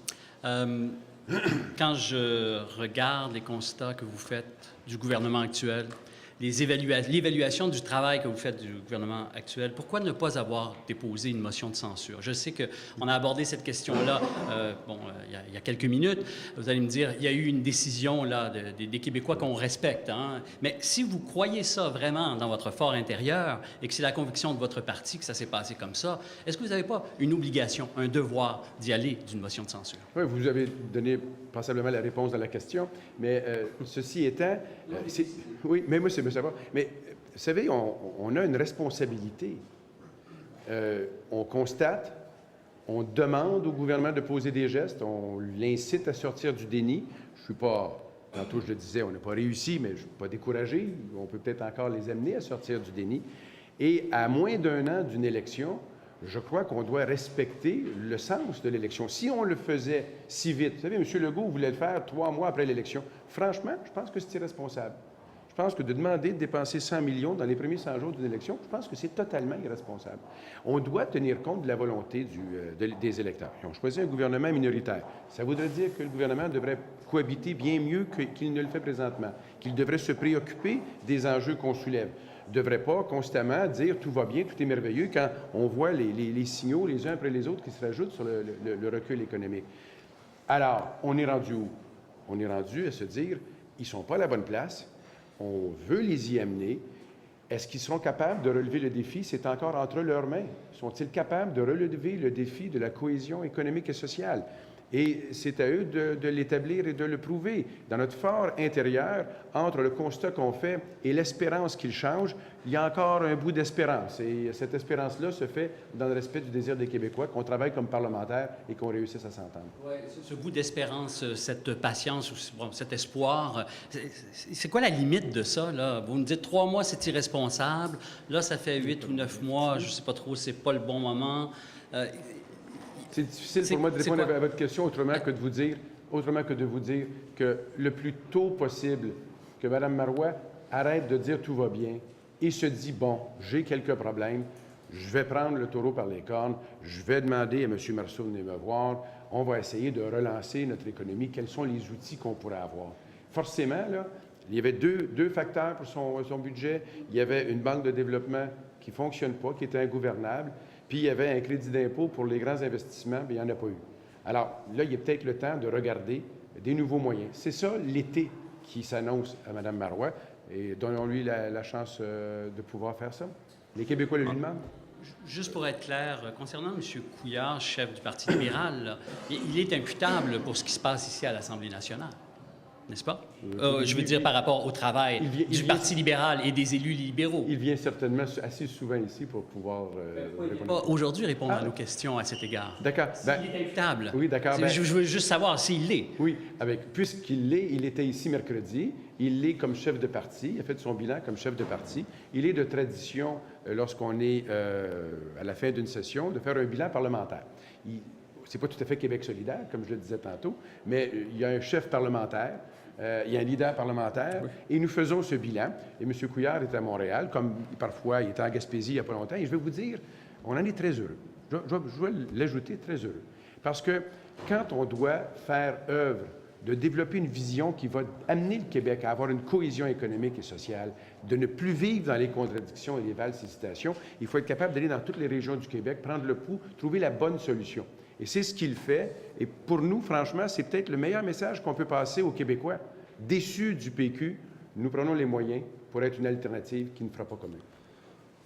Quand je regarde les constats que vous faites du gouvernement actuel, l'évaluation du travail que vous faites du gouvernement actuel, pourquoi ne pas avoir déposé une motion de censure? Je sais qu'on a abordé cette question-là il y a quelques minutes. Vous allez me dire, il y a eu une décision là, des Québécois qu'on respecte. Hein? Mais si vous croyez ça vraiment dans votre fort intérieur et que c'est la conviction de votre parti que ça s'est passé comme ça, est-ce que vous n'avez pas une obligation, un devoir d'y aller d'une motion de censure? Oui, vous avez donné passablement la réponse à la question, mais ceci étant, oui, mais moi, c'est me savoir. Mais vous savez, on a une responsabilité. On constate, on demande au gouvernement de poser des gestes, on l'incite à sortir du déni. Je ne suis pas, tantôt je le disais, on n'a pas réussi, mais je ne suis pas découragé. On peut peut-être encore les amener à sortir du déni. Et à moins d'un an d'une élection, je crois qu'on doit respecter le sens de l'élection. Si on le faisait si vite, vous savez, M. Legault voulait le faire 3 mois après l'élection. Franchement, je pense que c'est irresponsable. Je pense que de demander de dépenser 100 millions dans les premiers 100 jours d'une élection, je pense que c'est totalement irresponsable. On doit tenir compte de la volonté des électeurs. Ils ont choisi un gouvernement minoritaire. Ça voudrait dire que le gouvernement devrait cohabiter bien mieux qu'il ne le fait présentement, qu'il devrait se préoccuper des enjeux qu'on soulève. Ne devrait pas constamment dire « tout va bien, tout est merveilleux » quand on voit les signaux les uns après les autres qui se rajoutent sur le recul économique. Alors, on est rendu où? On est rendu à se dire « ils ne sont pas à la bonne place ». On veut les y amener. Est-ce qu'ils seront capables de relever le défi? C'est encore entre leurs mains. Sont-ils capables de relever le défi de la cohésion économique et sociale? Et c'est à eux de l'établir et de le prouver. Dans notre fort intérieur, entre le constat qu'on fait et l'espérance qu'il change, il y a encore un bout d'espérance. Et cette espérance-là se fait dans le respect du désir des Québécois, qu'on travaille comme parlementaires et qu'on réussisse à s'entendre. Oui, ce bout d'espérance, cette patience, cet espoir, c'est quoi la limite de ça, là? Vous me dites 3 mois, c'est irresponsable. Là, ça fait 8 ou 9 mois, je ne sais pas trop, c'est pas le bon moment. C'est difficile pour moi de répondre à votre question autrement que de vous dire que le plus tôt possible que Mme Marois arrête de dire « tout va bien » et se dit « bon, j'ai quelques problèmes, je vais prendre le taureau par les cornes, je vais demander à M. Marceau de venir me voir, on va essayer de relancer notre économie, quels sont les outils qu'on pourrait avoir. » Forcément, là, il y avait deux facteurs pour son budget. Il y avait une banque de développement qui ne fonctionne pas, qui était ingouvernable. Puis, il y avait un crédit d'impôt pour les grands investissements, mais il n'y en a pas eu. Alors, là, il y a peut-être le temps de regarder des nouveaux moyens. C'est ça, l'été qui s'annonce à Mme Marois, et donnons-lui la chance de pouvoir faire ça. Les Québécois le lui demandent. Juste pour être clair, concernant M. Couillard, chef du Parti libéral, là, il est imputable pour ce qui se passe ici à l'Assemblée nationale. n'est-ce pas? Je veux dire par rapport au travail du Parti libéral et des élus libéraux. Il vient certainement assez souvent ici pour pouvoir répondre. Pas aujourd'hui répondre à nos questions à cet égard. D'accord. S'il est imputable. Oui, d'accord. Je veux juste savoir s'il l'est. Oui, puisqu'il l'est, il était ici mercredi. Il l'est comme chef de parti. Il a fait son bilan comme chef de parti. Il est de tradition, lorsqu'on est à la fin d'une session, de faire un bilan parlementaire. C'est pas tout à fait Québec solidaire, comme je le disais tantôt, mais il y a un chef parlementaire, il y a un leader parlementaire, et nous faisons ce bilan. Et M. Couillard est à Montréal, comme parfois il était en Gaspésie il n'y a pas longtemps, et je vais vous dire, on en est très heureux. Je vais l'ajouter, très heureux. Parce que quand on doit faire œuvre de développer une vision qui va amener le Québec à avoir une cohésion économique et sociale, de ne plus vivre dans les contradictions et les valses hésitations, il faut être capable d'aller dans toutes les régions du Québec, prendre le pouls, trouver la bonne solution. Et c'est ce qu'il fait. Et pour nous, franchement, c'est peut-être le meilleur message qu'on peut passer aux Québécois. Déçus du PQ, nous prenons les moyens pour être une alternative qui ne fera pas comme eux.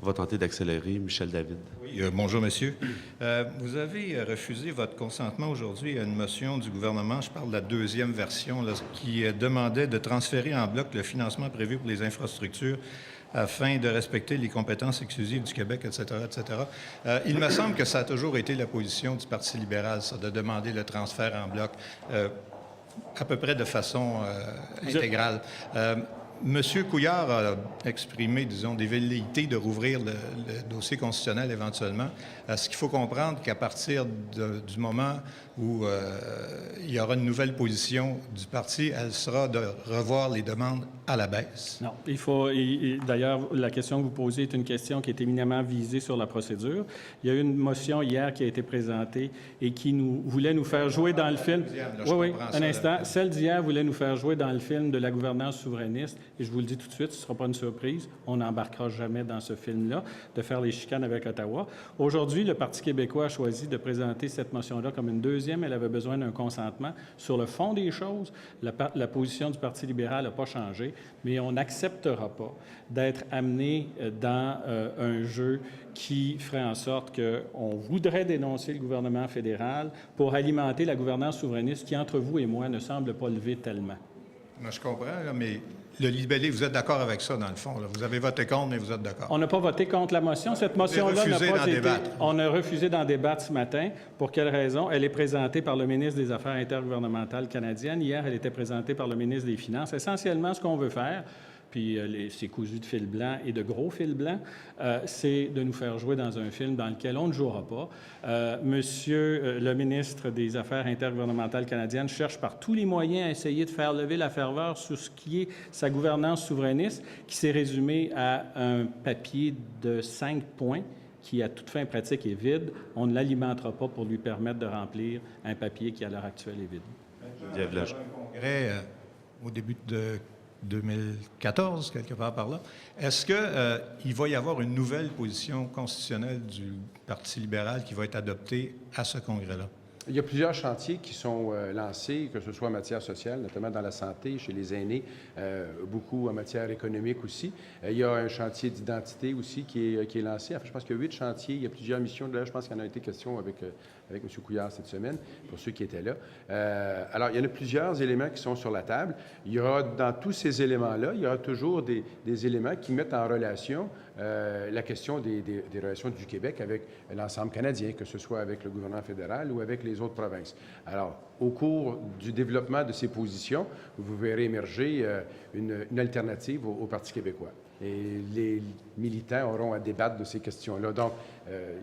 On va tenter d'accélérer. Michel David. Oui, bonjour, monsieur. Vous avez refusé votre consentement aujourd'hui à une motion du gouvernement, je parle de la deuxième version, là, qui demandait de transférer en bloc le financement prévu pour les infrastructures afin de respecter les compétences exclusives du Québec, etc., etc. Il me semble que ça a toujours été la position du Parti libéral, ça, de demander le transfert en bloc, à peu près de façon intégrale. Monsieur Couillard a exprimé, disons, des velléités de rouvrir le dossier constitutionnel éventuellement. Ce qu'il faut comprendre qu'à partir du moment où il y aura une nouvelle position du parti, elle sera de revoir les demandes à la baisse. Non, il faut. D'ailleurs, la question que vous posez est une question qui est éminemment visée sur la procédure. Il y a eu une motion hier qui a été présentée et qui voulait nous faire jouer dans le film. Oui, un instant. Celle d'hier voulait nous faire jouer dans le film de la gouvernance souverainiste. Et je vous le dis tout de suite, ce ne sera pas une surprise. On n'embarquera jamais dans ce film-là, de faire les chicanes avec Ottawa. Aujourd'hui, le Parti québécois a choisi de présenter cette motion-là comme une deuxième. Elle avait besoin d'un consentement. Sur le fond des choses, la position du Parti libéral n'a pas changé, mais on n'acceptera pas d'être amené dans un jeu qui ferait en sorte qu'on voudrait dénoncer le gouvernement fédéral pour alimenter la gouvernance souverainiste qui, entre vous et moi, ne semble pas lever tellement. Moi, je comprends, là, mais le libellé, vous êtes d'accord avec ça, dans le fond. Là. Vous avez voté contre, mais vous êtes d'accord. On n'a pas voté contre la motion. Cette motion-là n'a pas été... débattre. On a refusé d'en débattre ce matin. Pour quelle raison? Elle est présentée par le ministre des Affaires intergouvernementales canadiennes. Hier, elle était présentée par le ministre des Finances. Essentiellement, ce qu'on veut faire, puis c'est cousu de fil blanc et de gros fil blanc, c'est de nous faire jouer dans un film dans lequel on ne jouera pas. Monsieur le ministre des Affaires intergouvernementales canadiennes cherche par tous les moyens à essayer de faire lever la ferveur sur ce qui est sa gouvernance souverainiste, qui s'est résumé à un papier de 5 points qui, à toute fin pratique, est vide. On ne l'alimentera pas pour lui permettre de remplir un papier qui, à l'heure actuelle, est vide. Il y avait un congrès au début de 2014, quelque part par là. Est-ce qu'il va y avoir une nouvelle position constitutionnelle du Parti libéral qui va être adoptée à ce congrès-là? Il y a plusieurs chantiers qui sont lancés, que ce soit en matière sociale, notamment dans la santé, chez les aînés, beaucoup en matière économique aussi. Il y a un chantier d'identité aussi qui est lancé. Enfin, je pense qu'il y a 8 chantiers, il y a plusieurs missions. Là, je pense qu'il y en a été question avec M. Couillard cette semaine, pour ceux qui étaient là. Alors, il y en a plusieurs éléments qui sont sur la table. Il y aura, dans tous ces éléments-là, il y aura toujours des éléments qui mettent en relation la question des relations du Québec avec l'ensemble canadien, que ce soit avec le gouvernement fédéral ou avec les autres provinces. Alors, au cours du développement de ces positions, vous verrez émerger une alternative au Parti québécois. Et les militants auront à débattre de ces questions-là. Donc,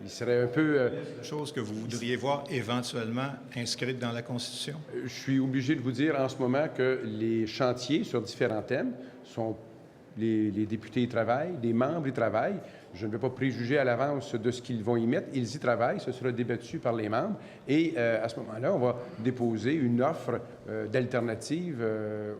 il serait un peu... chose que vous voudriez voir éventuellement inscrite dans la Constitution? Je suis obligé de vous dire en ce moment que les chantiers sur différents thèmes sont... Les députés y travaillent, les membres y travaillent. Je ne vais pas préjuger à l'avance de ce qu'ils vont y mettre. Ils y travaillent, ce sera débattu par les membres. Et à ce moment-là, on va déposer une offre d'alternative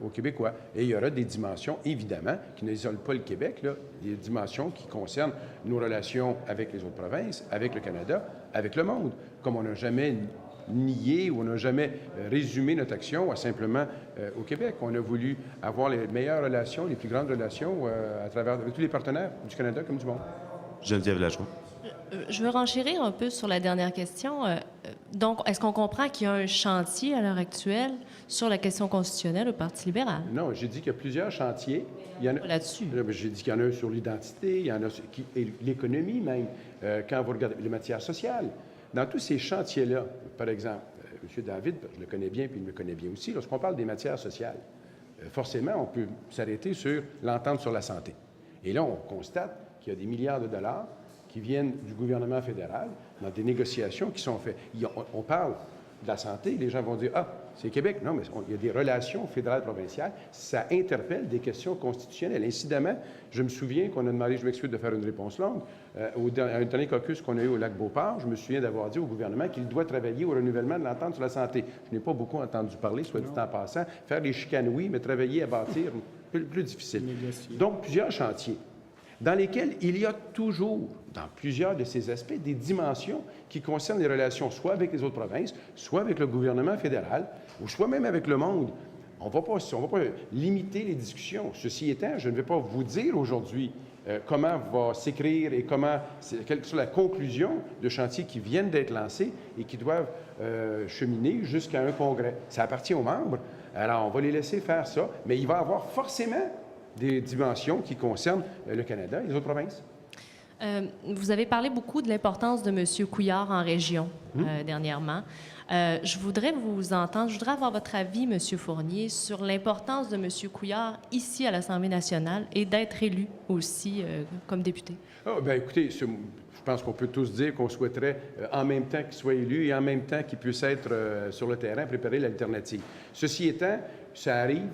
aux Québécois. Et il y aura des dimensions, évidemment, qui n'isolent pas le Québec, là, des dimensions qui concernent nos relations avec les autres provinces, avec le Canada, avec le monde, comme on n'a jamais nié ou on n'a jamais résumé notre action à simplement au Québec. On a voulu avoir les meilleures relations, les plus grandes relations à travers avec tous les partenaires du Canada comme du monde. Geneviève Lajoie. Je veux renchérir un peu sur la dernière question. Donc, est-ce qu'on comprend qu'il y a un chantier à l'heure actuelle sur la question constitutionnelle au Parti libéral? Non, j'ai dit qu'il y a plusieurs chantiers. Il y en a là-dessus. J'ai dit qu'il y en a un sur l'identité, il y en a sur l'économie même, quand vous regardez les matières sociales. Dans tous ces chantiers-là, par exemple, M. David, je le connais bien, puis il me connaît bien aussi, lorsqu'on parle des matières sociales, forcément, on peut s'arrêter sur l'entente sur la santé. Et là, on constate qu'il y a des milliards de dollars qui viennent du gouvernement fédéral dans des négociations qui sont faites. On parle de la santé, les gens vont dire « Ah, c'est Québec. » Non, mais il y a des relations fédérales-provinciales. Ça interpelle des questions constitutionnelles. Incidemment, je me souviens qu'on a demandé, je m'excuse de faire une réponse longue, à un dernier caucus qu'on a eu au Lac-Beauport, je me souviens d'avoir dit au gouvernement qu'il doit travailler au renouvellement de l'entente sur la santé. Je n'ai pas beaucoup entendu parler, soit dit en passant. Faire des chicanes, oui, mais travailler à bâtir, plus difficile. Donc, plusieurs chantiers dans lesquels il y a toujours, dans plusieurs de ces aspects, des dimensions qui concernent les relations soit avec les autres provinces, soit avec le gouvernement fédéral, ou soit même avec le monde. On ne va pas limiter les discussions. Ceci étant, je ne vais pas vous dire aujourd'hui comment va s'écrire et quelle soit la conclusion de chantiers qui viennent d'être lancés et qui doivent cheminer jusqu'à un congrès. Ça appartient aux membres. Alors, on va les laisser faire ça, mais il va y avoir forcément des dimensions qui concernent le Canada et les autres provinces. Vous avez parlé beaucoup de l'importance de M. Couillard en région dernièrement. Je voudrais vous entendre, je voudrais avoir votre avis, M. Fournier, sur l'importance de M. Couillard ici à l'Assemblée nationale et d'être élu aussi comme député. Oh, bien, écoutez, je pense qu'on peut tous dire qu'on souhaiterait en même temps qu'il soit élu et en même temps qu'il puisse être sur le terrain, préparer l'alternative. Ceci étant, ça arrive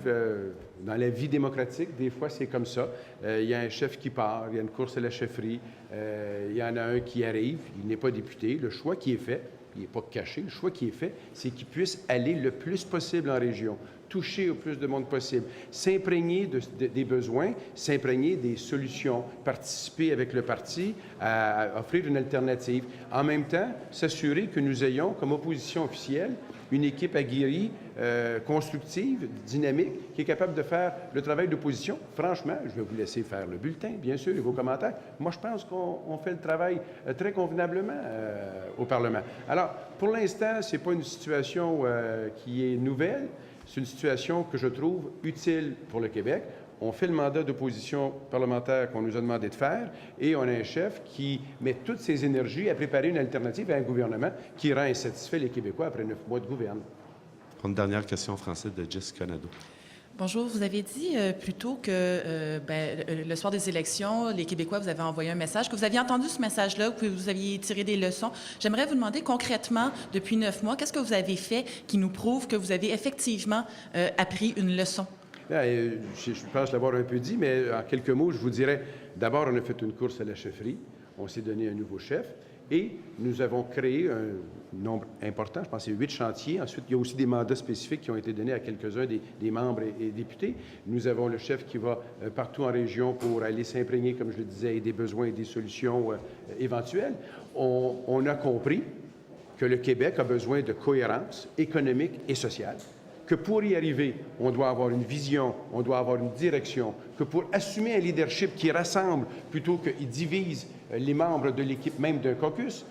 dans la vie démocratique, des fois c'est comme ça. Il y a un chef qui part, il y a une course à la chefferie, il y en a un qui arrive, il n'est pas député. Le choix qui est fait, il n'est pas caché, le choix qui est fait, c'est qu'il puisse aller le plus possible en région, toucher au plus de monde possible, s'imprégner des besoins, s'imprégner des solutions, participer avec le parti à offrir une alternative. En même temps, s'assurer que nous ayons comme opposition officielle une équipe aguerrie, constructive, dynamique, qui est capable de faire le travail d'opposition. Franchement, je vais vous laisser faire le bulletin, bien sûr, et vos commentaires. Moi, je pense qu'on fait le travail très convenablement au Parlement. Alors, pour l'instant, ce n'est pas une situation qui est nouvelle. C'est une situation que je trouve utile pour le Québec. On fait le mandat d'opposition parlementaire qu'on nous a demandé de faire et on a un chef qui met toutes ses énergies à préparer une alternative à un gouvernement qui rend insatisfait les Québécois après 9 mois de gouvernement. Une dernière question en français de Jessica Nadeau. Bonjour. Vous avez dit plus tôt que le soir des élections, les Québécois vous avez envoyé un message, que vous aviez entendu ce message-là, que vous aviez tiré des leçons. J'aimerais vous demander concrètement, depuis 9 mois, qu'est-ce que vous avez fait qui nous prouve que vous avez effectivement appris une leçon? Je pense l'avoir un peu dit, mais en quelques mots, je vous dirais, d'abord, on a fait une course à la chefferie, on s'est donné un nouveau chef et nous avons créé un nombre important, je pense que c'est 8 chantiers. Ensuite, il y a aussi des mandats spécifiques qui ont été donnés à quelques-uns des membres et députés. Nous avons le chef qui va partout en région pour aller s'imprégner, comme je le disais, des besoins et des solutions éventuelles. On a compris que le Québec a besoin de cohérence économique et sociale, que pour y arriver, on doit avoir une vision, on doit avoir une direction, que pour assumer un leadership qui rassemble plutôt qu'il divise les membres de l'équipe même d'un caucus,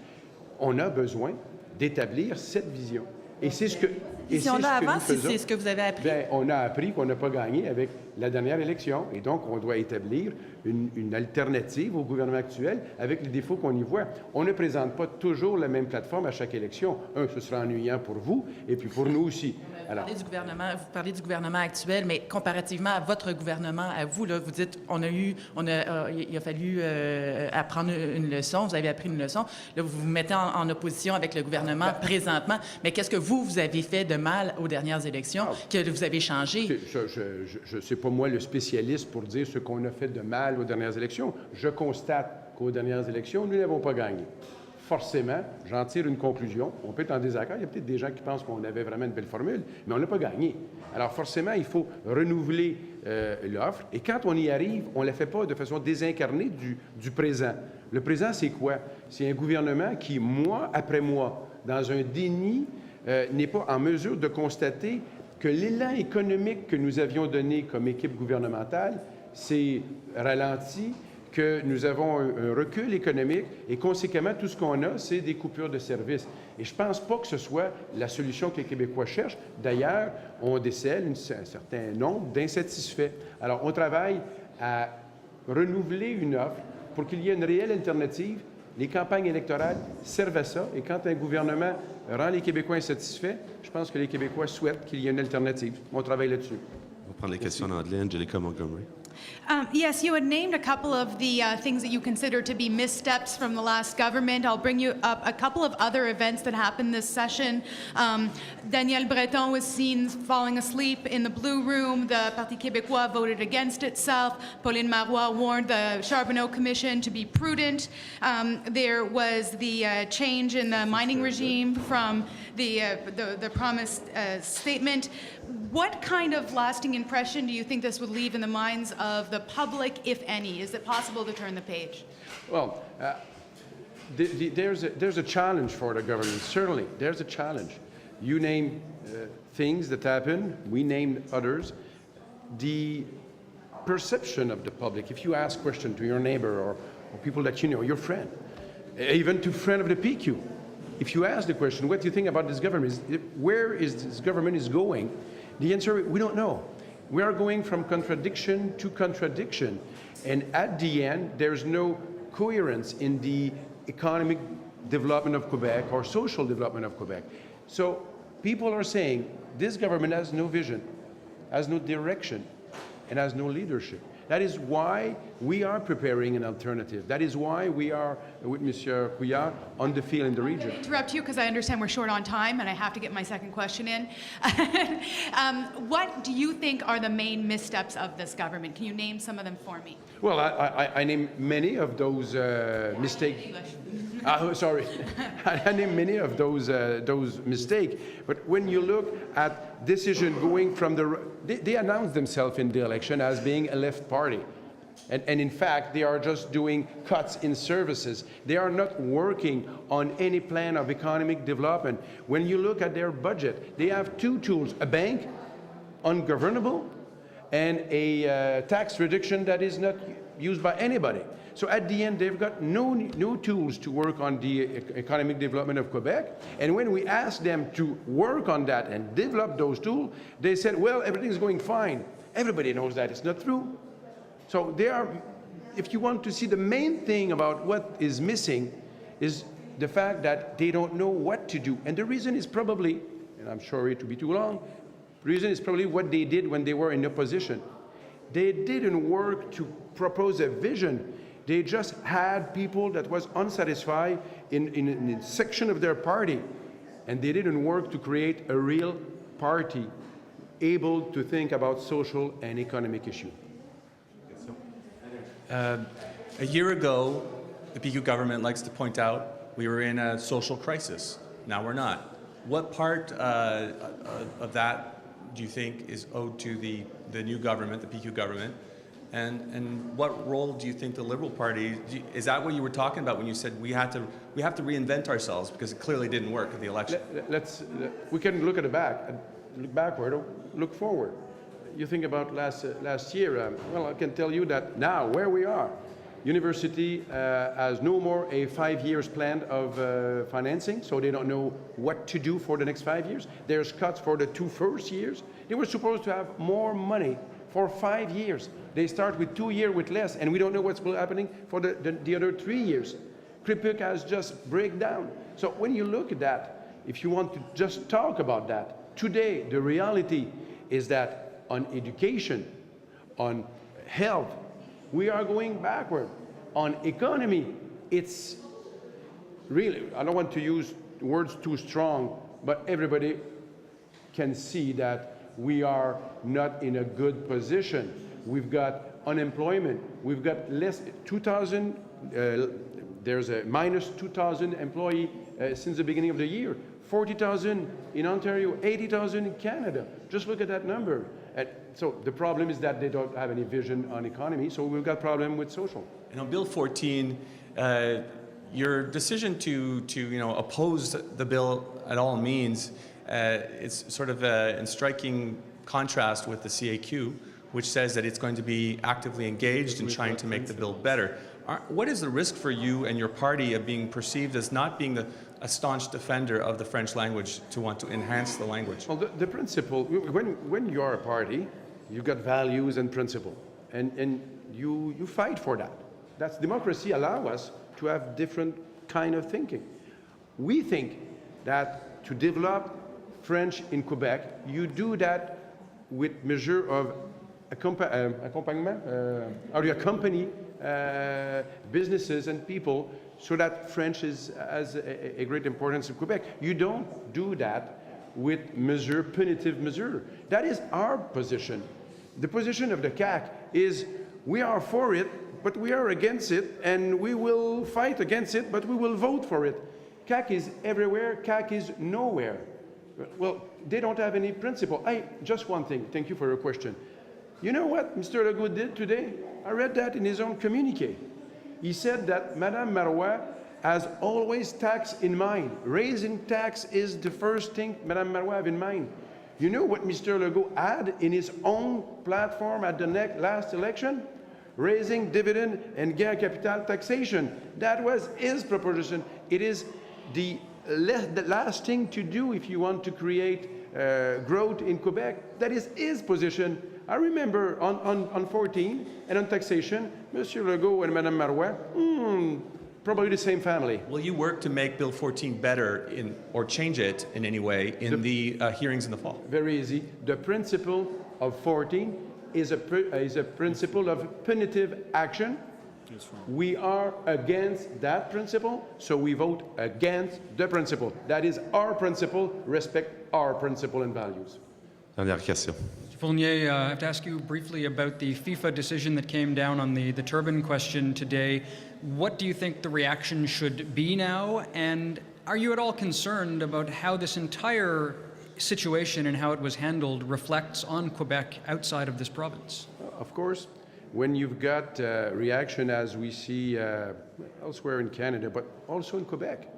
on a besoin d'établir cette vision. Et c'est ce que... Vision-là avant, c'est ce que vous avez appris? Bien, on a appris qu'on n'a pas gagné avec la dernière élection. Et donc, on doit établir une alternative au gouvernement actuel avec les défauts qu'on y voit. On ne présente pas toujours la même plateforme à chaque élection. Ce sera ennuyant pour vous et puis pour nous aussi. Alors, vous parlez du gouvernement actuel, mais comparativement à votre gouvernement, à vous, là, vous dites il a fallu apprendre une leçon, vous avez appris une leçon. Là, vous vous mettez en opposition avec le gouvernement présentement. Mais qu'est-ce que vous avez fait de mal aux dernières élections que vous avez changé? Je ne suis pas moi le spécialiste pour dire ce qu'on a fait de mal aux dernières élections. Je constate qu'aux dernières élections, nous n'avons pas gagné. Forcément, j'en tire une conclusion. On peut être en désaccord. Il y a peut-être des gens qui pensent qu'on avait vraiment une belle formule, mais on n'a pas gagné. Alors forcément, il faut renouveler l'offre. Et quand on y arrive, on ne la fait pas de façon désincarnée du présent. Le présent, c'est quoi? C'est un gouvernement qui, mois après mois, dans un déni, n'est pas en mesure de constater que l'élan économique que nous avions donné comme équipe gouvernementale s'est ralenti, que nous avons un recul économique et conséquemment, tout ce qu'on a, c'est des coupures de services. Et je ne pense pas que ce soit la solution que les Québécois cherchent. D'ailleurs, on décèle un certain nombre d'insatisfaits. Alors, on travaille à renouveler une offre pour qu'il y ait une réelle alternative. Les campagnes électorales servent à ça. Et quand un gouvernement rend les Québécois insatisfaits, je pense que les Québécois souhaitent qu'il y ait une alternative. On travaille là-dessus. On va prendre les questions en anglais. Angelica Montgomery. Yes, you had named a couple of the things that you consider to be missteps from the last government. I'll bring you up a couple of other events that happened this session. Daniel Breton was seen falling asleep in the Blue Room. The Parti québécois voted against itself. Pauline Marois warned the Charbonneau Commission to be prudent. There was the change in the mining regime from the promised statement. What kind of lasting impression do you think this would leave in the minds of the public, if any? Is it possible to turn the page? Well, there's a challenge for the government. Certainly, there's a challenge. You name things that happen. We name others. The perception of the public, if you ask a question to your neighbor or people that you know, your friend, even to friend of the PQ, if you ask the question, what do you think about this government? Where is this government is going? The answer, we don't know. We are going from contradiction to contradiction. And at the end, there's no coherence in the economic development of Quebec or social development of Quebec. So people are saying this government has no vision, has no direction, and has no leadership. That is why we are preparing an alternative. That is why we are, with Monsieur Couillard, on the field in the region. Interrupt you because I understand we're short on time and I have to get my second question in. What do you think are the main missteps of this government? Can you name some of them for me? Well, I name many of those mistakes. Sorry, I name many of those mistakes. But when you look at decision going from they announced themselves in the election as being a left party. And in fact, they are just doing cuts in services. They are not working on any plan of economic development. When you look at their budget, they have two tools, a bank, ungovernable, and a tax reduction that is not used by anybody. So at the end, they've got no tools to work on the economic development of Quebec. And when we asked them to work on that and develop those tools, they said, well, everything's going fine. Everybody knows that. It's not true. So they are, if you want to see the main thing about what is missing is the fact that they don't know what to do. And the reason is probably, and I'm sorry to be too long, the reason is probably what they did when they were in opposition. They didn't work to propose a vision. They just had people that was unsatisfied in a section of their party. And they didn't work to create a real party able to think about social and economic issues. A year ago, the PQ government likes to point out we were in a social crisis. Now we're not. What part of that do you think is owed to the new government, the PQ government? And what role do you think the Liberal Party, is that what you were talking about when you said we have to reinvent ourselves because it clearly didn't work at the election? We can look at the back, look backward, or look forward. You think about last year, well, I can tell you that now, where we are, university has no more a 5 years plan of financing, so they don't know what to do for the next 5 years. There's cuts for the 2 first years. They were supposed to have more money for 5 years. They start with 2 years with less, and we don't know what's happening for the other 3 years. Kripik has just break down. So when you look at that, if you want to just talk about that, today the reality is that on education, on health, we are going backward. On economy, it's really, I don't want to use words too strong, but everybody can see that we are not in a good position. We've got unemployment. We've got less, 2,000, there's a minus 2,000 employees since the beginning of the year. 40,000 in Ontario, 80,000 in Canada. Just look at that number. And so the problem is that they don't have any vision on economy, so we've got problem with social. And on Bill 14, your decision to oppose the bill at all means it's sort of in striking contrast with the CAQ, which says that it's going to be actively engaged in trying to make the bill better. What is the risk for you and your party of being perceived as not being a staunch defender of the French language to want to enhance the language? Well, the principle, when you are a party, you've got values and principle, and you fight for that. That's democracy allow us to have different kind of thinking. We think that to develop French in Quebec, you do that with measure of accompagnement, or you accompany businesses and people so that French has a great importance in Quebec. You don't do that with punitive measure. That is our position. The position of the CAQ is we are for it, but we are against it, and we will fight against it, but we will vote for it. CAQ is everywhere, CAQ is nowhere. Well, they don't have any principle. Just one thing, thank you for your question. You know what Mr. Legault did today? I read that in his own communique. He said that Madame Marois has always tax in mind. Raising tax is the first thing Madame Marois have in mind. You know what Mr. Legault had in his own platform at the last election? Raising dividend and gain capital taxation. That was his proposition. It is the last thing to do if you want to create growth in Quebec. That is his position. I remember on 14 and on taxation, Monsieur Legault and Madame Marois, probably the same family. Will you work to make Bill 14 better or change it in any way in the hearings in the fall? Very easy. The principle of 14 is a principle of punitive action. We are against that principle, so we vote against the principle. That is our principle. Respect our principle and values. Dernière question. Mr. Fournier, I have to ask you briefly about the FIFA decision that came down on the turban question today. What do you think the reaction should be now? And are you at all concerned about how this entire situation and how it was handled reflects on Quebec outside of this province? Of course, when you've got reaction as we see elsewhere in Canada, but also in Quebec,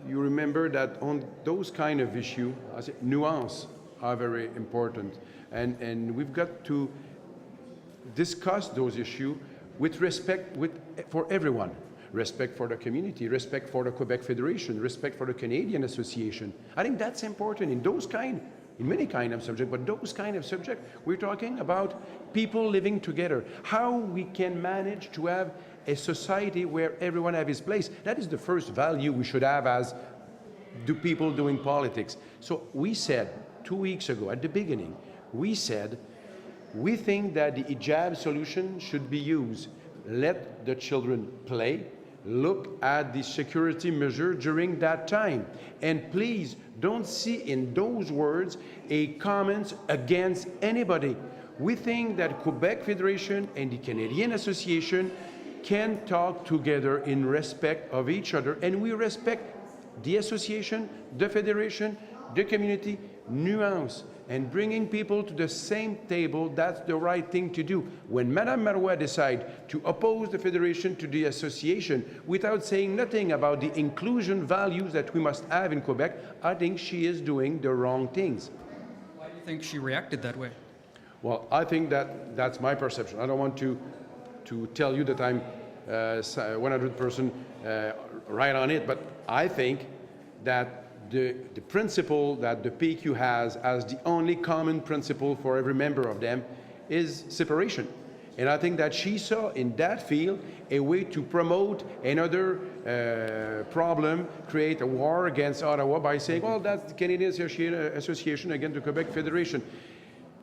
you remember that on those kind of issues, nuance are very important. And we've got to discuss those issues with respect for everyone. Respect for the community, respect for the Quebec Federation, respect for the Canadian Association. I think that's important in many kind of subjects, but those kind of subjects, we're talking about people living together. How we can manage to have a society where everyone have his place. That is the first value we should have as do people doing politics. So we said 2 weeks ago at the beginning, we said, we think that the hijab solution should be used. Let the children play, look at the security measure during that time. And please don't see in those words a comments against anybody. We think that Quebec Federation and the Canadian Association can talk together in respect of each other, and we respect the association, the federation, the community, nuance, and bringing people to the same table. That's the right thing to do. When Madame Marois decided to oppose the federation to the association without saying nothing about the inclusion values that we must have in Quebec, I think she is doing the wrong things. Why do you think she reacted that way? Well, I think that's my perception. I don't want to tell you that I'm 100% right on it, but I think that the principle that the PQ has as the only common principle for every member of them is separation. And I think that she saw in that field a way to promote another problem, create a war against Ottawa by saying, well, that's the Canadian Association against the Quebec Federation.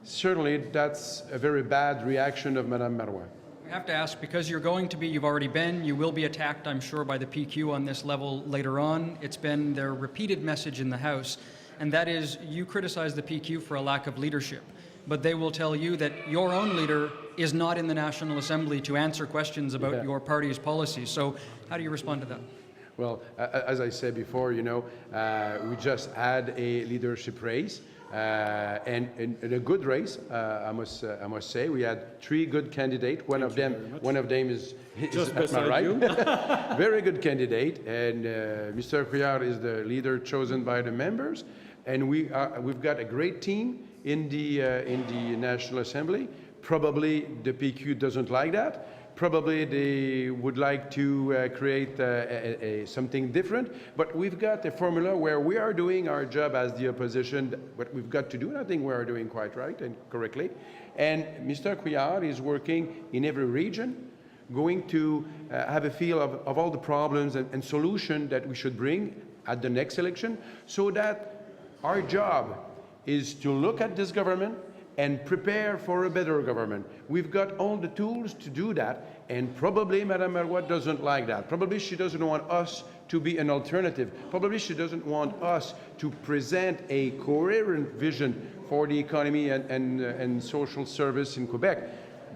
Certainly, that's a very bad reaction of Madame Marois. I have to ask, because you've already been, you will be attacked, I'm sure, by the PQ on this level later on. It's been their repeated message in the House, and that is you criticize the PQ for a lack of leadership, but they will tell you that your own leader is not in the National Assembly to answer questions about your party's policies. So how do you respond to that? Well, as I said before, we just had a leadership race. And a good race, I must say. We had 3 good candidates. One of them is at my right. Very good candidate, and Mr. Couillard is the leader chosen by the members. And we've got a great team in the National Assembly. Probably the PQ doesn't like that. Probably they would like to create something different. But we've got a formula where we are doing our job as the opposition, what we've got to do, and I think we are doing quite right and correctly. And Mr. Couillard is working in every region, going to have a feel of all the problems and solutions that we should bring at the next election, so that our job is to look at this government and prepare for a better government. We've got all the tools to do that, and probably Madame Marois doesn't like that. Probably she doesn't want us to be an alternative. Probably she doesn't want us to present a coherent vision for the economy and social service in Quebec.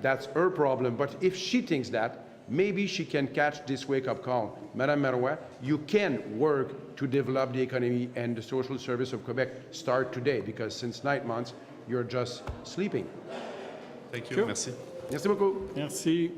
That's her problem. But if she thinks that, maybe she can catch this wake-up call. Madame Marois, you can work to develop the economy and the social service of Quebec. Start today, because since 9 months, you're just sleeping. Thank you. Merci. Merci beaucoup. Merci.